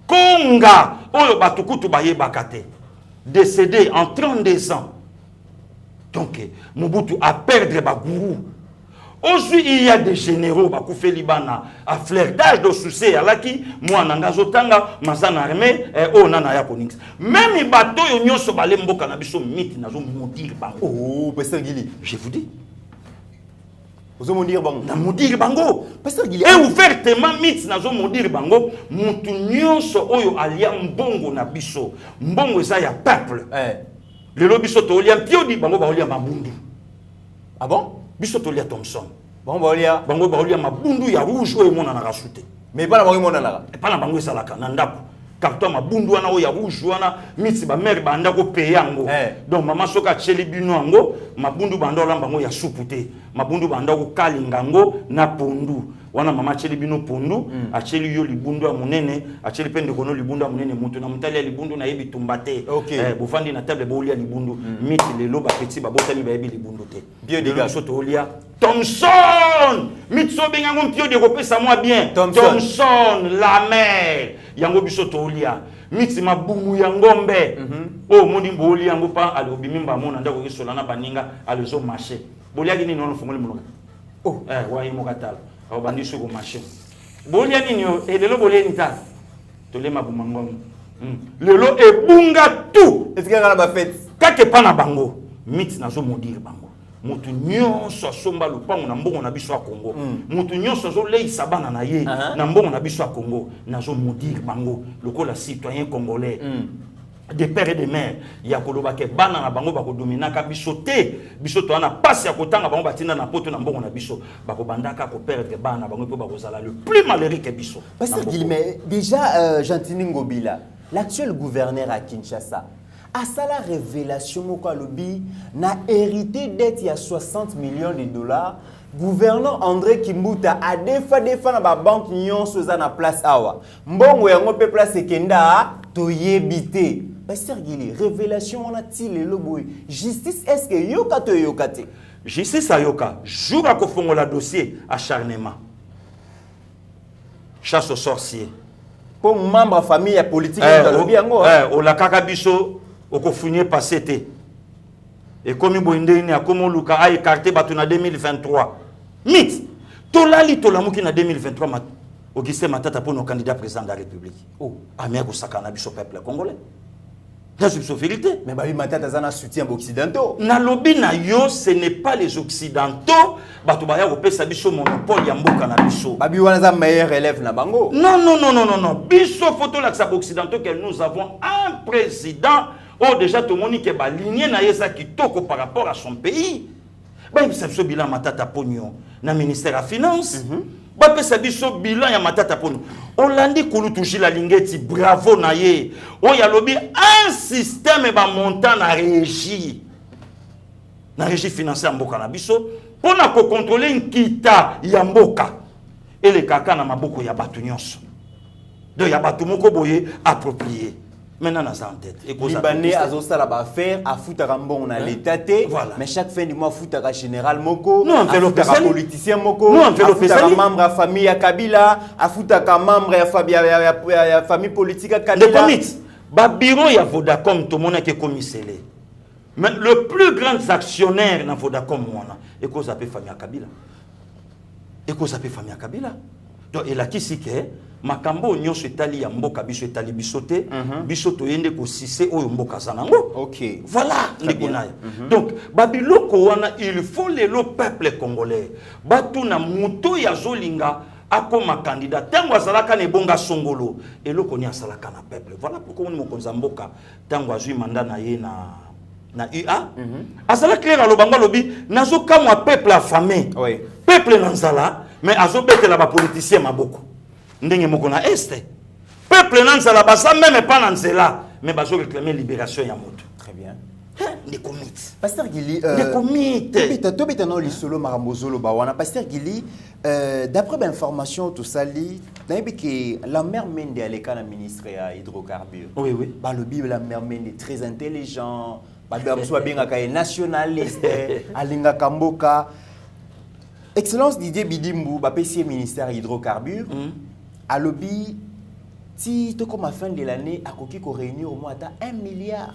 konga oyo batukutu baye bakate décédé en 32 ans donc Mobutu a perdre ba gourou Aujourd'hui, il y a des généraux qui font libana à flirtage de soucis à qui moi nangazotanga mazana armée oh nana ya konix. Même les bateaux ils n'ont pas les mots cannabis au mythe nazo moudir bango. Oh, Pasteur Guili. Je vous dis. Vous allez dire bango. Na moudir bango. Pasteur Guili. Et ouvertement mythe nazo moudir bango. Mutu nyonso oyo alia mbongo na biso. Mbongo ça ya peuple. Le lobby soto olia piodi bango ba olia mabundu. Ah bon? Biso tolia Thompson. Bango ba olia mabundu ya rouge oyo mona na rasute. Mais pas la bango mona na. Pas na bango salaka na ndako. Carton mabundu wana oyo ya rouge wana mitsi ba mère banda ko payer yango. Donc maman soka cheli bino yango mabundu banda olamba ngo ya supute. Mabundu banda ko kalinga ngo na pondu. Wana mama cheli bino pondu acheli yo libundu ya munene acheli pende kono libundu ya munene mutu na mutali ya libundu na yebi tumbate bofandi na table bolia libundu miti lelo ba petit ba botani ba yebi libundu te bio de gaso to olia Thompson mitso benga ngo mpio de kopesa moi bien Thompson la mère yango biso to olia miti mabumu ya ngombe o moni boli yango pa alobi mimba mona ndako kisola na baninga alezo marché bolia gini nono fungoli munoka wa imokatala au bandi sur le marché. Bolia nino et lelo bolia nita. Tole mabumangom. Lelo e bunga tout. Est-ce qu'il y a la fête? Kake pa na bango. Mit na zo modir bango. Mutu nyonso somba lupango na mbongo na biso ya Congo. Mutu nyonso zo leisa bana na ye na mbongo na biso ya Congo. Na zo modir bango. Lokola citoyen congolais. Des pères et des mères ya koloba ke bana na bango bako dominaka biso te biso to ana passe ya kotanga bango batinda na poto na mbongo na biso bako bandaka ko perdre bana bango po bako zala le plus malheureux que biso. Pasteur Guillemet, déjà Gentini Ngobila, l'actuel gouverneur à Kinshasa, a ça la révélation moko lobi na hérité dette ya 60 millions de dollars. Gouverneur André Kimbuta a defa na ba banque nyonso za na place awa. Mbongo yango pe place kenda to yebite. Pasteur Guili, révélation on a-t-il le boy. Justice est-ce que yoka to yokate? Justice a yoka. Jour à kofongo la dossier acharnement. Chasse aux sorciers. Pour membre famille politique dans le biango. O la kaka biso o kofunye passé té. Et comme boindeni a comme luka a écarté batuna 2023. Mythe. Tolali tolamuki na 2023 mat. Auguste Matata pour nos candidats président de la République. Oh, amia ko sakana biso peuple congolais. C'est vérité. Mais Babi Matata zana soutien occidentaux. Na lobby na yo, ce n'est pas les occidentaux. Bato baya ko pesa biso monopole ya mboka na biso. Babi wana za meilleur élève na bango. Non. Biso photo la sa occidentaux que nous avons un président. Oh déjà tout le monde qui est aligné na yesa kitoko par rapport à son pays. Ba bisa biso bilan Matata Pognon na ministère à finance. Ba pesa biso bilan ya Matata Pognon. Olandi kulutushi la lingeti bravo na ye. O ya lobi un système ba montant na régie. Na régie financière mboka na biso pour na ko contrôler nkita ya mboka. Et les kaka na maboko ya batu nyonso. Donc ya batu moko boye approprié. Maintenant, on a en tête. Libanais a aussi la affaire à foutre on a l'état, mais chaque fin du mois foutre général moko, nous on fait le politicien moko, nous on fait le membre de famille à Kabila, à foutre membre de famille politique à Kabila. Le comité, ba bureau ya Vodacom tout le monde est commissaire. Mais le plus grand actionnaire dans Vodacom mona, et qu'on s'appelle famille à Kabila. Et qu'on s'appelle famille à Kabila. Donc il a qui si que makambo nyonso etali ya mboka biso etali bisote biso toyende ko sise oyo mboka zanango. OK. Voilà ndekona. Donc babiloko wana il faut le peuple congolais. Batu na muto ya zolinga akoma candidat tango azalaka ne bonga songolo eloko ni asalaka na peuple. Voilà pourquoi on mokonza mboka tango azui mandat na ye na UA. Azala clair alobanga lobi nazo kamwa peuple affamé. Oui. Peuple nanzala mais azo betela ba politicien maboko. Ndenge moko na este. Peuple nanzala basa même pas nanzela mais bazo réclamer libération ya moto. Très bien. Des comites. Pasteur Guili, des comites. Tobita no li solo marambozolo ba wana. Pasteur Guili, d'après l'information tout ça li, nayebi que la mère Mende aleka na ministre ya hydrocarbures. Oui oui. Ba le bible la mère Mende est très intelligent. Ba bamso benga ka nationaliste, alinga kamboka. Excellence Didier Bidimbu, ba PC ministère hydrocarbures. À lobby, si tu comme à fin de l'année, à Koki ko réunir au moins 1 milliard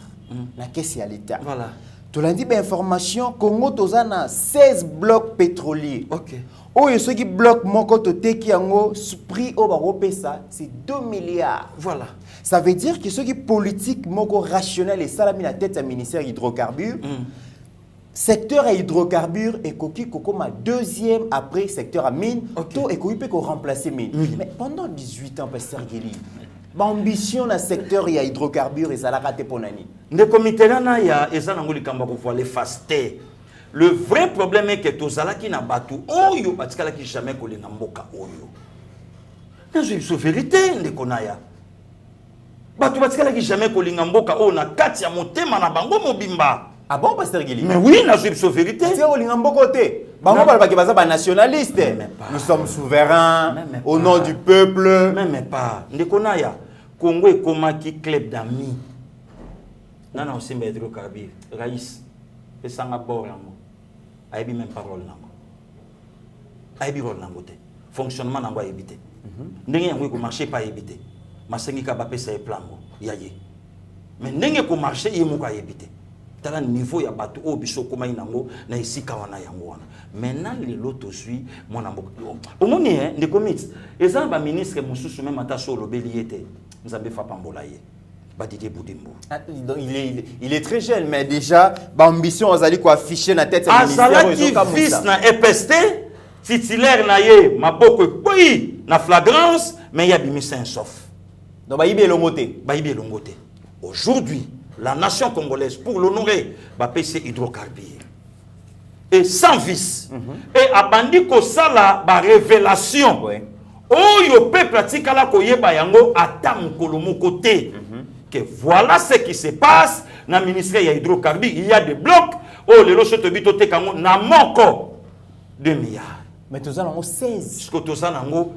la caisse à l'État. Voilà. Tu l'as dit, information, Congo tozana 16 blocs pétrolier. Ok. Oh, et ceux qui bloquent mon côté qui ont prix au baropé ça, c'est 2 milliards. Voilà. Ça veut dire que ceux qui politiques, moko rationnel et ça la mis la tête à ministère hydrocarbures. Secteur à hydrocarbures et coquille coco ma deuxième après secteur à mine. Tout et coquille peut remplacer mine. Mais pendant 18 ans, Pasteur Guéli, l'ambition dans secteur à hydrocarbures et ça l'a raté pour nani. Le comité là il y a ezanangoli kamba pour voir les fastés. Le vrai problème est que tozala qui na batu oyo batikala qui jamais collé na mboka oyo. Na je vérité ndekonaya. Batu batikala qui jamais collé na mboka oyo na kati ya motema na bango mobimba. Ah bon, Pasteur Guéli? Mais oui, na je vérité. C'est au lingam côté. Nationaliste. Nous sommes souverains au nom du peuple. Même pas. Ndekonaya. Congo est comme un club d'amis. Non, non, c'est un hydrocarbure. Raïs. Et ça n'a pas de aïbi même parole. Aïbi rôle n'a pas fonctionnement n'a pas évité. N'est-ce pas marché pas évité. Ma sengi ka c'est plan. Yaye. Mais n'est-ce pas marché il m'a évité. Dans le niveau ya batu o biso koma inango na isika wana yango wana. Maintenant les loto suit mon amboka. Au moins ne commit. Et ça ba ministre mususu même ata so lobeliete. Nzambe fa pambola ye. Ba Didier Boudimbo. Il est très jeune mais déjà ba ambition azali ko afficher na tête ya ministère qui fils na EPST titulaire na ye maboko koyi na flagrance mais ya bimisa insof. Donc ba yibé longoté. Ba yibé longoté. Aujourd'hui la nation congolaise, pour l'honorer, va payer hydrocarbures. Et sans vice. Et abandi ko sala ba révélation. Oh yo pe pratique la koye bayango atam kolomo côté. Que voilà ce qui se passe dans le ministère de hydrocarbures. Il y a des blocs. Oh le loso to bito te kango na moko 2 milliards. Mais tous en 16. Jusqu'au tous en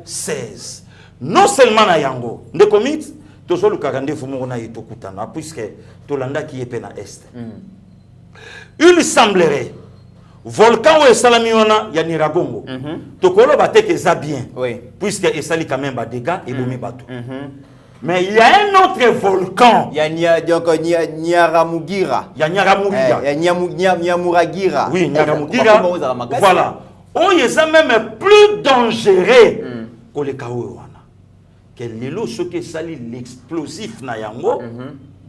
16. Non seulement na yango. De commit tozo le karande fumo na yitokutana puisque tolanda qui est pena est. Il semblerait volcan ou salamiona ya Niragongo. Tokolo bateke za bien. Oui. Puisque esali quand même ba dégâts et bomi bateau. Mais il y a un autre volcan. Il y a Nyaramugira. Il y a Nyaramugira. Il y a Nyamuragira. Oui, Nyaramugira. Voilà. Oh, il est même plus dangereux que les Kaouana. Que les lots, ce qui sali l'explosif na yango,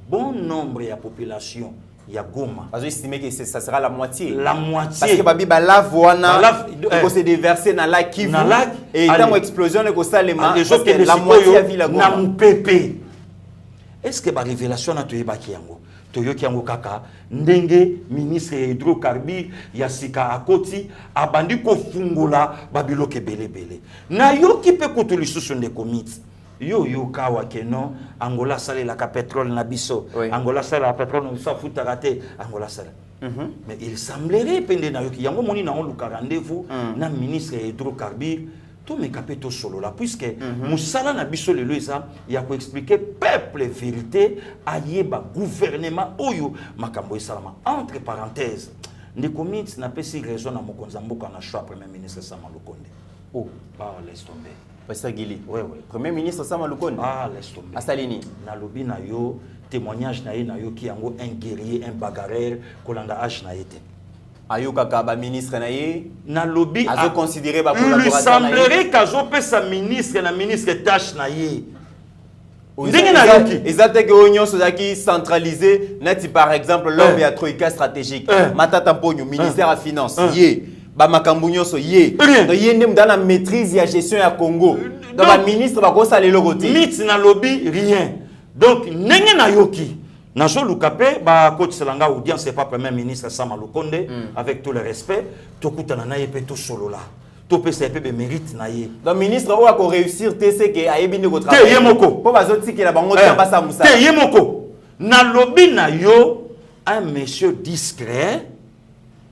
bon nombre de la population, il y a Goma. Parce que estimé que ça sera la moitié. La moitié. Parce que babi la voana, il s'est déversé dans la Kivu. Et dans l'explosion, il s'est déversé la moitié à Villa Goma. Est-ce que la révélation a été baki yango? Toyoki yango kaka ndenge ministre ya hydrocarbures ya sika akoti abandi ko fungola babiloke belebele. Na yoki pe kutuli susu nde komiti. Yo kawa keno Angola sale la pétrole na biso. Angola sale la pétrole na biso futa raté Angola sale. Mais il semblerait pende na yoki yango moni na on luka rendez-vous na ministre ya hydrocarbures tout me capé tout solo là puisque musala na biso lelo eza ya ko expliquer peuple vérité ayeba gouvernement oyo makambo esalama entre parenthèses ndeko mix na pesi raison na mokonza mboka na choix premier ministre Sama Lukonde. Oh bah laisse tomber. Pasteur Guéli. Oui. Premier ministre Sama Lukonde. Ah laisse tomber. Asalini na lobi na yo témoignage na yo ki yango un guerrier un bagarreur kolanda âge na été. Ayoka Kaba ministre naye na lobby azo considérer ba collaborateur. Il semblerait qu'azo pe sa ministre na ministre tâche naye. Ndenge na yoki. Ezate que union sozaki centralisé neti par exemple l'homme ya troïka stratégique. Matata Mponyo ministère des finances yé ba makambu nyonso yé. Donc yé ndem dans la maîtrise ya gestion ya Congo. Donc ba ministre ba ko sala lokoti. Mit na lobby rien. Donc ndenge na yoki. Nazo Lukape, ba coach Selanga audience c'est pas premier ministre Sama Lukonde avec tout le respect, tokutana na yepe to solo là. To pese pe mérite na ye. Donc ministre o ko réussir tese que ayebi ndeko travail. Te yemoko. Po bazoti ke la bango tamba sa musa. Te yemoko. Na lobby na yo un monsieur discret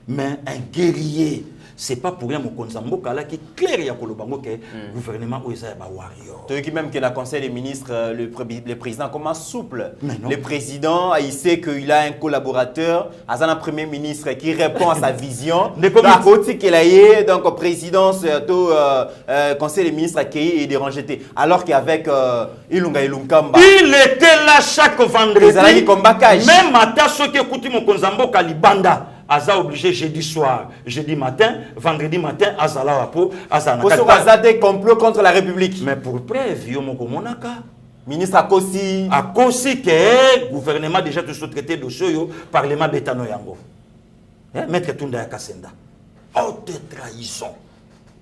mais un guerrier. C'est pas pour rien mon konzamboka là qui est clair ya kolobango que gouvernement o eza ba warrior. Tu qui même que la conseil des ministres le président comment souple. Le président il sait qu'il a un collaborateur, un premier ministre qui répond à sa vision. Donc côté qu'il a eu donc présidence conseil des ministres accueilli et dérangé alors qu'avec Ilunga Ilunkamba. Il était là chaque vendredi. Même à ta ce qui écoute mon konzamboka libanda. aza obligé jeudi soir, jeudi matin, vendredi matin, azala wapo, azana. Pour ce des complots contre la République. Mais pour preuve, yo moko monaka. Ministre Akosi. Akosi que gouvernement déjà tout sous-traité dossier yo, parlement betano yango. Maître Tunda Kasenda. Haute trahison.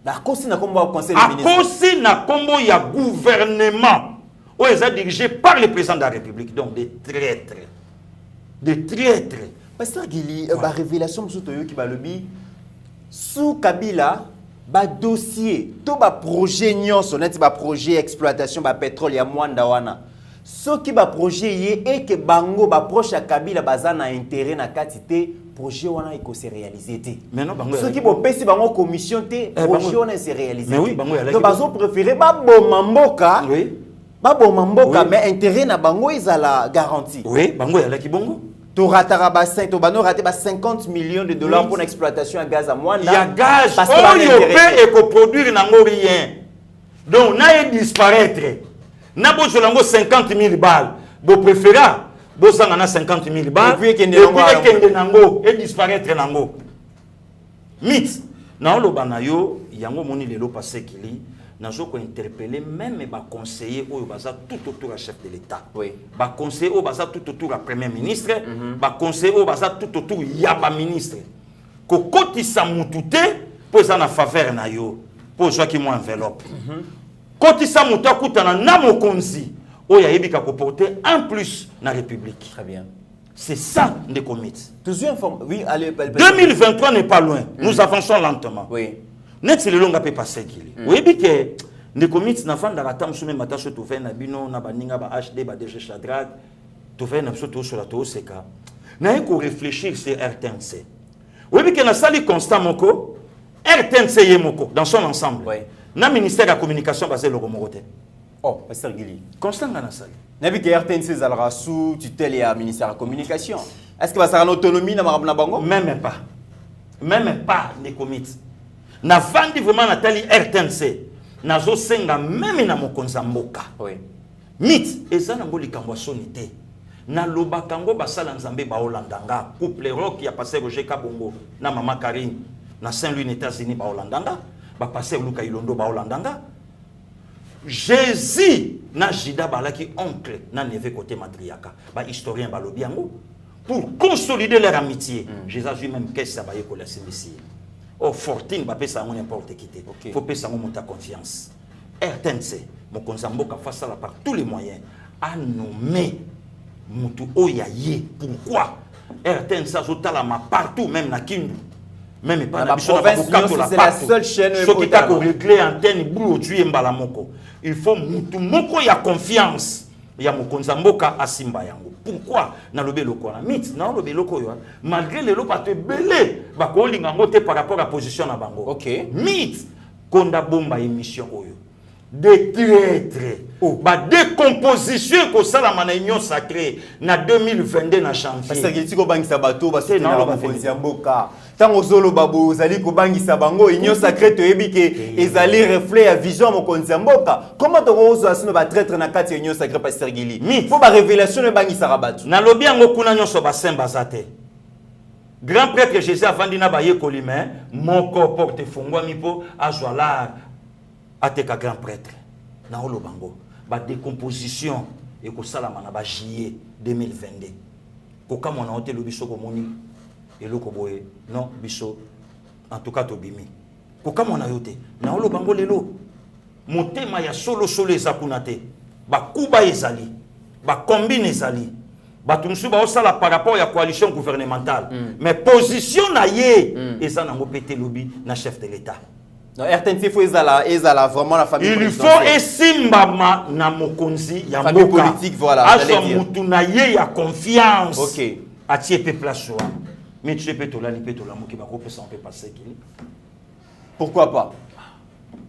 Akosi na kombo au conseil des ministres. Akosi na kombo ya gouvernement. Où est dirigé par le président de la République. Donc des traîtres. Des traîtres. Pasteur Gili, la révélation qui va le bi sous Kabila, ba dossier, tout ba projet nyonso, net ba projet exploitation ba pétrole ya mwanda wana. Ce qui ba projet yé et que bango ba proche à Kabila bazana intérêt na quantité projet wana iko se réaliser té. Mais non bango. Ce qui bo pesi bango commission té projet wana se réaliser. Mais oui bango ya. Donc bazo préféré ba boma mboka. Oui. Ba boma mboka mais intérêt na bango izala garantie. Oui, bango ya la ki bongo. Tu rates 50 millions de dollars pour l'exploitation à gaz à Mwanda. Il y a gaz, on y opère et qu'on produit rien. Donc, n'a disparaître. N'a pas 50 000 balles. Vous préférez, vous avez 50 000 balles. Et puis, et disparaître. Mythe. Dans le banayo, il y a un moment où passé qui lit. Nous avons interpellé même les conseillers au tout autour du chef de l'État. Oui. Les conseillers au tout autour du Premier ministre. Les conseillers au tout autour du ministre. Quand ils sont moutoutés, pour ça en faveur na yo, pour ceux qui m'ont enveloppe. Quand ils sont moutoutés, ils sont namo konzi. Oh ya yebi ka porter en plus na République. Très bien. C'est ça les comités. Oui, allez. 2023 n'est pas loin. Nous avançons lentement. Oui. Net c'est le long à passer qui. Oui que les comités na fanda ratam soume matacho to na bino na baninga ba HD ba DG Shadrach to na surtout sur la to seka. Na ko réfléchir c'est RTNC. Oui que na sali constant moko RTNC yemoko dans son ensemble. Oui. Na ministère de la communication basé le Romorote. Oh, Pasteur Gili. Constant na sali. Na bi que RTNC zalra sous tutelle ya ministère de la communication. Est-ce que va ça en autonomie na marabna bango? Même pas. Même pas les comités. Na vandi vraiment Nathalie RTNC nazo senga même na mokonza mboka. Oui. Mythe eza na ngoli kangwa sonité. Na loba kango basala nzambe ba Holandanga couple rock ya passé Roger Kabongo na mama Karine na Saint-Louis États-Unis ba Holandanga ba passé Luka Ilondo ba Holandanga. Jésus na Jida balaki oncle na neve côté matriaka ba historien ba lobiango pour consolider leur amitié. Jésus même qu'est-ce ba yeko la simisi. Oh, fortune, bah, ça n'importe qui. Il faut payer ça monter confiance. RTNC, mon Konzamboka face à la par tous les moyens, a nommé Moutou Oyaye. Pourquoi RTNC a sauté la main partout, même na Kindu. Même pas la province, c'est la seule chaîne. Ce qui t'a réglé antenne, boulot, tu es mbalamoko. Il faut Moutou Moko y a confiance. Il y a mon Konzamboka à Simba Yango. Pourquoi na lobe loko na mythe na lobe loko yo malgré les loba te belé ba ko linga ngote par rapport à position na bango. OK. Mythe konda bomba émission oyo. Des traîtres. Ba décomposition ko sala mana union sacrée na 2022 na janvier. Parce que tiko bangisa bato ba c'est na bakonzi mboka. Tango zolo babo zali ko bangisa bango union sacrée to yebike ezali reflet ya vision mokonzi mboka. Comment to ozo asino ba traître na kati union sacrée Pasteur Gili? Faut ba révélation ne bangisa rabatu. Na lobi yango kuna nyonso ba semba zate. Grand prêtre Jésus avandi na ba yekolime moko porte fongwa mipo azwala ateka grand prêtre na holo bango ba décomposition et ko salama na ba juillet 2022 ko kama na hotel biso ko moni et loko boye non biso en tout cas to bimi ko kama na yote na holo bango lelo motema ya solo ezakunate ba kuba ezali ba combine ezali ba tumsu ba osala par rapport à coalition gouvernementale mais position na ye eza na ngopete lobi na chef de l'état. Non, RTNC faut ezala vraiment la famille. Il faut esimbama na mokonzi ya famille politique voilà. Aso mutu na ye ya confiance. OK. Atie pe place wa. Mais tu peux to la lipe to la moki ba ko pesa on peut passer qui. Pourquoi pas?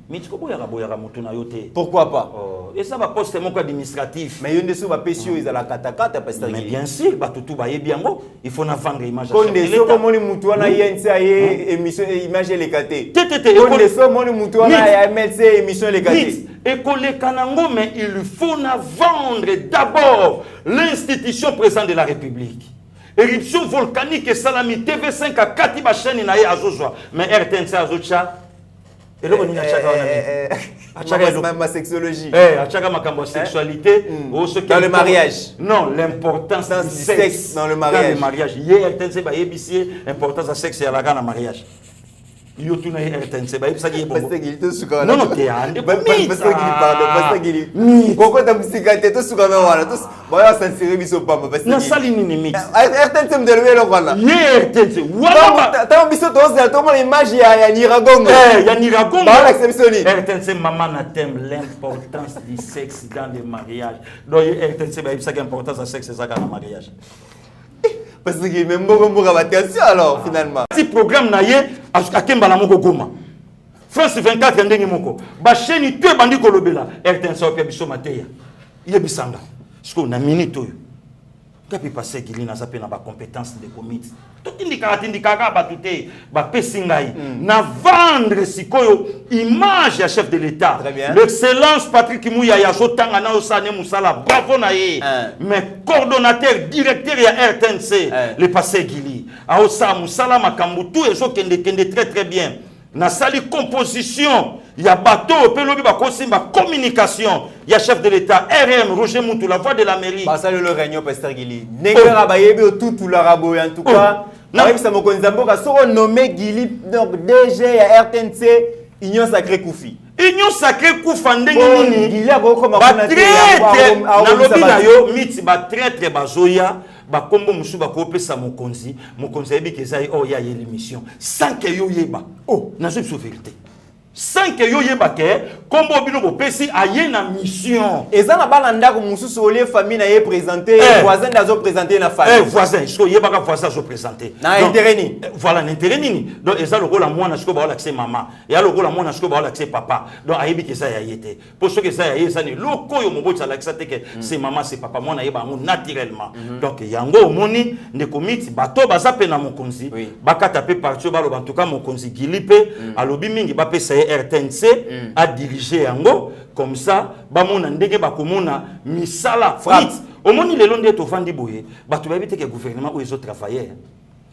Mais tu comprends ya mutu na yote. Pourquoi pas? Et ça va poste mon administratif. Mais yonde so ba pesio ezala katakata Pasteur Gili. Mais bien sûr, ba tutu ba yebiango, il faut na vendre image. Konde so ko moni mutu wana yensa ye émission image les katé. Konde so moni mutu wana ya MLC émission les katé. Et collé kanango mais il faut na vendre d'abord l'institution présidente de la République. éruption volcanique et salami TV5 à kati ba chaîne na ye azozwa mais RTNC azocha et donc on a chaka ma sexologie achaka makambo sexualité dans le mariage non l'importance du sexe dans le mariage hier RTNC ba yebisi importance du sexe ya la dans mariage yo tuna RTNC ba yebisa ki bon non non te ande parce qu'il pourquoi ta musique te to suka na wala to boya sensibiliser biso pamba parce que na sali ni mix RTNC mdelwe lo kwana RTNC wala ta biso to za to mon image ya Niragongo ya Niragongo ba la exceptionniste RTNC maman na thème l'importance du sexe dans le mariage donc RTNC ba yebisa ki importance du sexe ça dans le mariage. Parce que même beaucoup attention alors finalement. Si programme na ye akemba na moko goma. France 24 ndenge moko. Ba chaîne tu bandi kolobela RTNC opia biso mateya. Yebisanga. Siko na minute oyo. Kapi passer Gili na zape na ba compétence de comité. To indika ba tuté ba pesingai na vendre sikoyo image ya chef de l'État. L'excellence Patrick Mouya ya zotanga na osane musala bravo na ye. Mais coordonnateur directeur ya RTNC le passé Gili. A osa musala makambu tout ezo kende très bien. Na sali composition ya bateau pelobi ba kosimba communication ya chef de l'État RM Roger Moutou la voix de la mairie. Ba sali le réunion pasteur Gili. Nengera ba yebi tout la rabo en tout cas. Même ça mo konzamboka so nommé Gili donc DG ya RTNC Union Sacrée Koufi. Union Sacrée Koufa ndenge nini? Gili a ko koma na lobi na yo miti ba traître bazoya ba kombo musu ba ko pesa mokonzi yebi kezai oh ya l'émission sans que yo yeba oh na zo vérité sans que yo yeba ke kombo bino bo pesi aye na mission ezana bana ndako mususu ole famille na ye présenter voisin d'azo présenter na famille voisin so yeba ka voisin zo présenter na intérêt ni voilà l'intérêt ni donc ezana le rôle à moi na siko ba l'accès maman et a le rôle à moi na siko ba l'accès papa donc ayebi kezai ya yete pour ce que ça ya ça ni loko yo mobo ça l'accès que c'est maman c'est papa moi na yeba ngo naturellement donc yango moni ne komiti bato baza pe na mokonzi bakata pe parti ba lo en tout cas mokonzi Gilipe alobi mingi ba pesa RTNC a dirigé yango comme ça ba mona ndenge ba komona misala frit omoni lelo nde to vandi boye bato ba bité que gouvernement o ezo travailler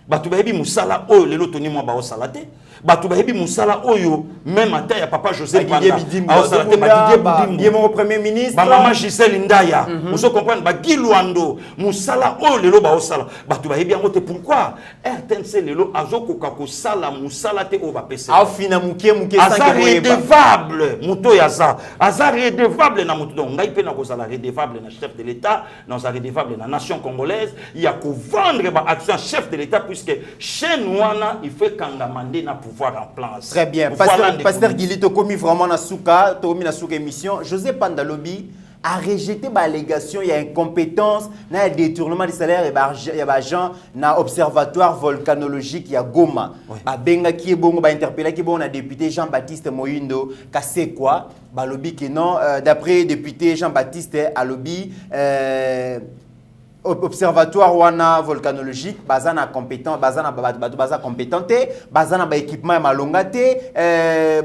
bato ba yebi musala oyo lelo toni mo ba o salate bato ba yebi musala oyo même ata ya papa José Banda a salate ba Didier Budimbo premier ministre ba maman Gisèle Ndaya vous comprendre ba Gilwando musala oyo lelo ba o sala bato ba yebi yango te pourquoi RTNC lelo azokoka ko sala musala te o ba pesa afina muke sans que redevable muto ya za aza redevable na muto donc ngai pe na ko sala redevable na chef de l'État na za redevable na nation congolaise il y a ko vendre ba action chef de l'État puisque chez Nouana il fait kangamande na pouvoir en place. Très bien. Pasteur Gili to komi vraiment na souka, to komi na souka émission. José Pandalobi a rejeté ba allégation, il y a incompétence, na détournement des salaires et ba gens na observatoire volcanologique ya Goma. Ba benga ki e bongo ba interpeller ki bon na député Jean-Baptiste Moyindo ka c'est quoi? Ba lobi que non d'après député Jean-Baptiste Alobi observatoire wana volcanologique bazana compétent bazana baza compétenté bazana ba équipement malongate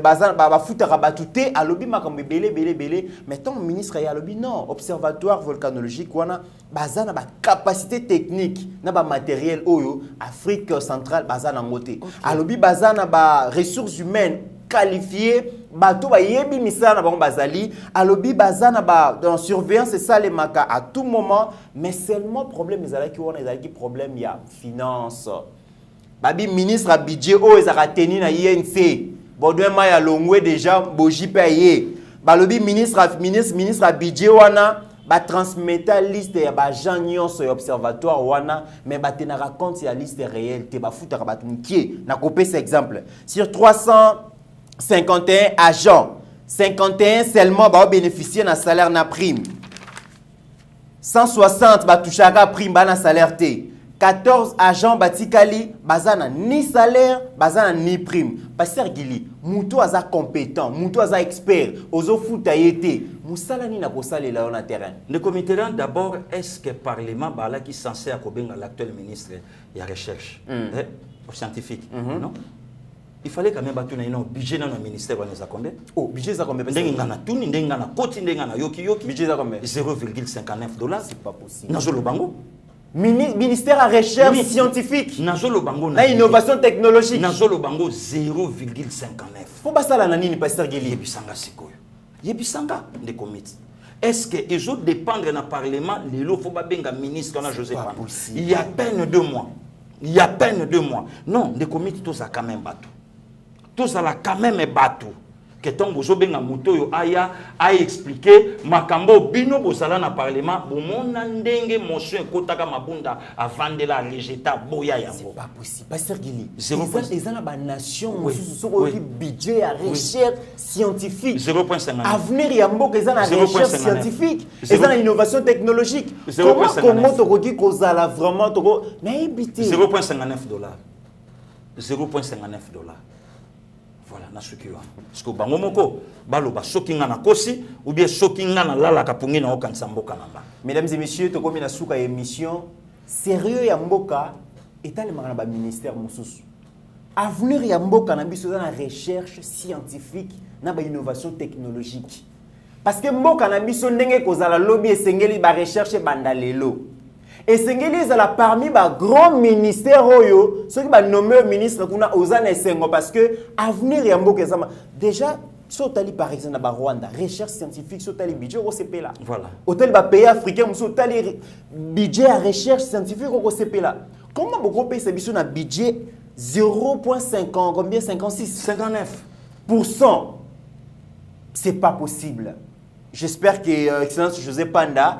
bazana ba futara batute alobi makambe belé mais ton ministre ya alobi non observatoire volcanologique wana bazana ba capacité technique na ba matériel oyo Afrique centrale bazana ngote alobi bazana ba ressources humaines qualifiées bato ba yebi misala na bango bazali alobi bazana ba dans surveillance et ça les maka à tout moment mais seulement problème ezalaki wana ezalaki problème ya finance babi ministre a budget o ezaka teni na INC Baudouin Maya Longwe déjà boji payé balobi ministre a budget wana ba transmettre liste ya ba gens nyonso ya observatoire wana mais ba tenara compte ya liste réelle te ba futaka ba tunkie na kopé cet exemple sur 351 agents, 51 seulement va bénéficier d'un salaire na prime. 160 va toucher à prime na salaire T. 14 agents batikali bazana ni salaire, bazana ni prime. Pasteur Gili, muto aza compétent, muto aza expert, ozo futa yete. Musala ni na kosala là na terrain. Le comité d'abord est-ce que parlement bala qui censé akobenga l'actuel ministre ya recherche scientifique, non? Il fallait quand même battre un budget dans le ministère de la combien? Oh, budget ça combien? Ndengana tuni ndengana koti ndengana yoki budget ça combien? $0,59. C'est pas possible. Nazo lobango. Ministère à recherche scientifique. Nazolo bango Na innovation technologique. Nazolo bango 0,59. Faut pas ça la nani pasteur Guili. Yebisanga sikoyo. Yebisanga de comité. Est-ce que ils ont dépendre dans parlement les lots faut pas benga ministre na Joseph Panda. Il y a à peine 2 mois. Il y a à peine 2 mois. Non, de comité tous a quand même bateau. Tous a quand même bateau. Que ton bozo benga moto yo aya a expliqué makambo bino bozala na parlement bomona ndenge motion ekotaka mabunda avant de la rejeta boya yango. C'est pas possible. Pasteur Guili. Les gens la nation budget à recherche scientifique. 0,50. Avenir ya mboka eza na recherche scientifique. Eza na innovation technologique. Comment to rodi kozala vraiment to na ebité. 0,59 $. 0,59 $. Voilà, na suki wa. Parce que bango moko baloba soki nga na kosi ou bien soki nga na lala kapungi na okanisa mboka namba. Mesdames et messieurs, to komi na suka émission sérieux ya mboka etale makana ba ministère mususu. Avenir ya mboka na biso na recherche scientifique na ba innovation technologique. Parce que mboka na biso ndenge kozala lobby esengeli ba recherche bandalelo. Et Sengeli est parmi les grands ministères, ceux qui ont nommé ministre parce que l'avenir est un déjà, si on par exemple à Rwanda, recherche scientifique, si on budget au CP là. Voilà. Hôtel pays africain, si on budget à recherche scientifique au CP là. Comment beaucoup pays c'est un budget 0,50, combien 56 59%. C'est pas possible. J'espère que Excellence Joseph Panda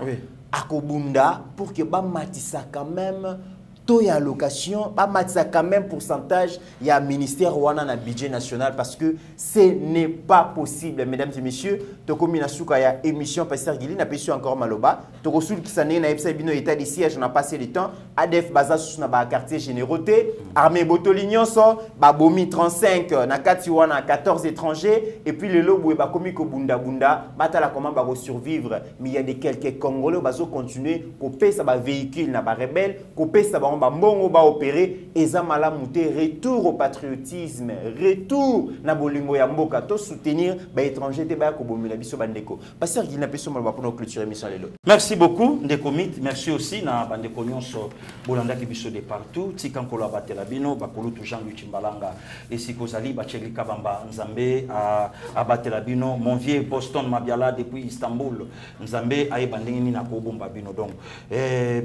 Akobunda pour que ba matissa quand même taux ya allocation ba matissa quand même pourcentage il y a ministère wana na budget national parce que ce n'est pas possible. Mesdames et messieurs, tokomi na suka ya émission pasteur Guili na pesu encore maloba toko sul kisane na epsa bino état de siège on a passé le temps ADF baza sous na ba quartier générauté armée botolignon so ba bomi 35 na kati wana 14 étrangers et puis le lobo ba komi ko bunda bunda batala comment ba survivre mais il y a des quelques congolais bazo continuer ko pesa ba véhicule na ba rebelle ko pesa ba mbongo ba opérer ezamala muté retour au patriotisme retour na bolingo ya mboka to soutenir ba étranger te ba ko bomela biso bandeko pasteur Guili na peso maloba pour clôturer émission lelo. Merci beaucoup Ndekomit, merci aussi na bandeko nyonso bolanda ki biso de partout tika nkolo batela bino bakolo tu Jean Luchimbalanga et sikozali ba Cheli Kabamba Nzambe a batela bino mon vieux Boston Mabiala depuis Istanbul Nzambe a ebandengini na ko bomba bino donc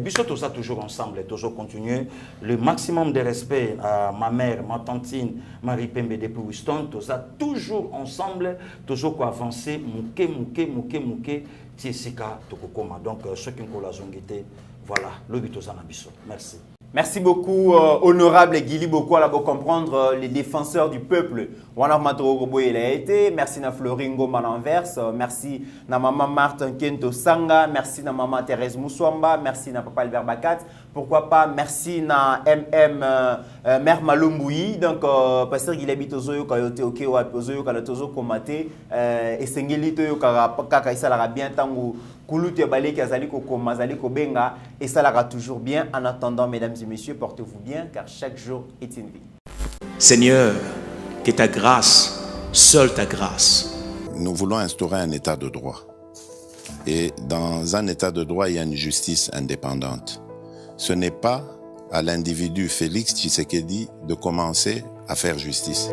biso to ça toujours ensemble toujours continuer le maximum de respect à ma mère, ma tantine, Marie Pembe depuis Houston, tous ça toujours ensemble, toujours quoi avancer, mouké, tiesika, tokokoma. Donc, ceux qui ont la zongité, voilà, le but aux anabiso. Merci. Merci beaucoup, honorable Guili, beaucoup à la comprendre les défenseurs du peuple. Wana Matoro il a été. Merci na Floringo Malanverse. Merci na maman Martin Kento Sanga. Merci na maman Thérèse Moussouamba. Merci na papa Albert Bakat. Pourquoi pas, merci na Mère Malumboui. Donc, pasteur Guili habite aux Oyo Kayote, ok, aux Oyo Kalatozo Komate. Et Sengeli Toyo Kaka Isalara bien tangu. Kouloute Balé Kazaliko Komazaliko Benga. Et ça l'ira toujours bien. En attendant, mesdames et messieurs, portez-vous bien car chaque jour est une vie. Seigneur, que ta grâce, seule ta grâce. Nous voulons instaurer un état de droit. Et dans un état de droit, il y a une justice indépendante. Ce n'est pas à l'individu Félix Tshisekedi de commencer à faire justice.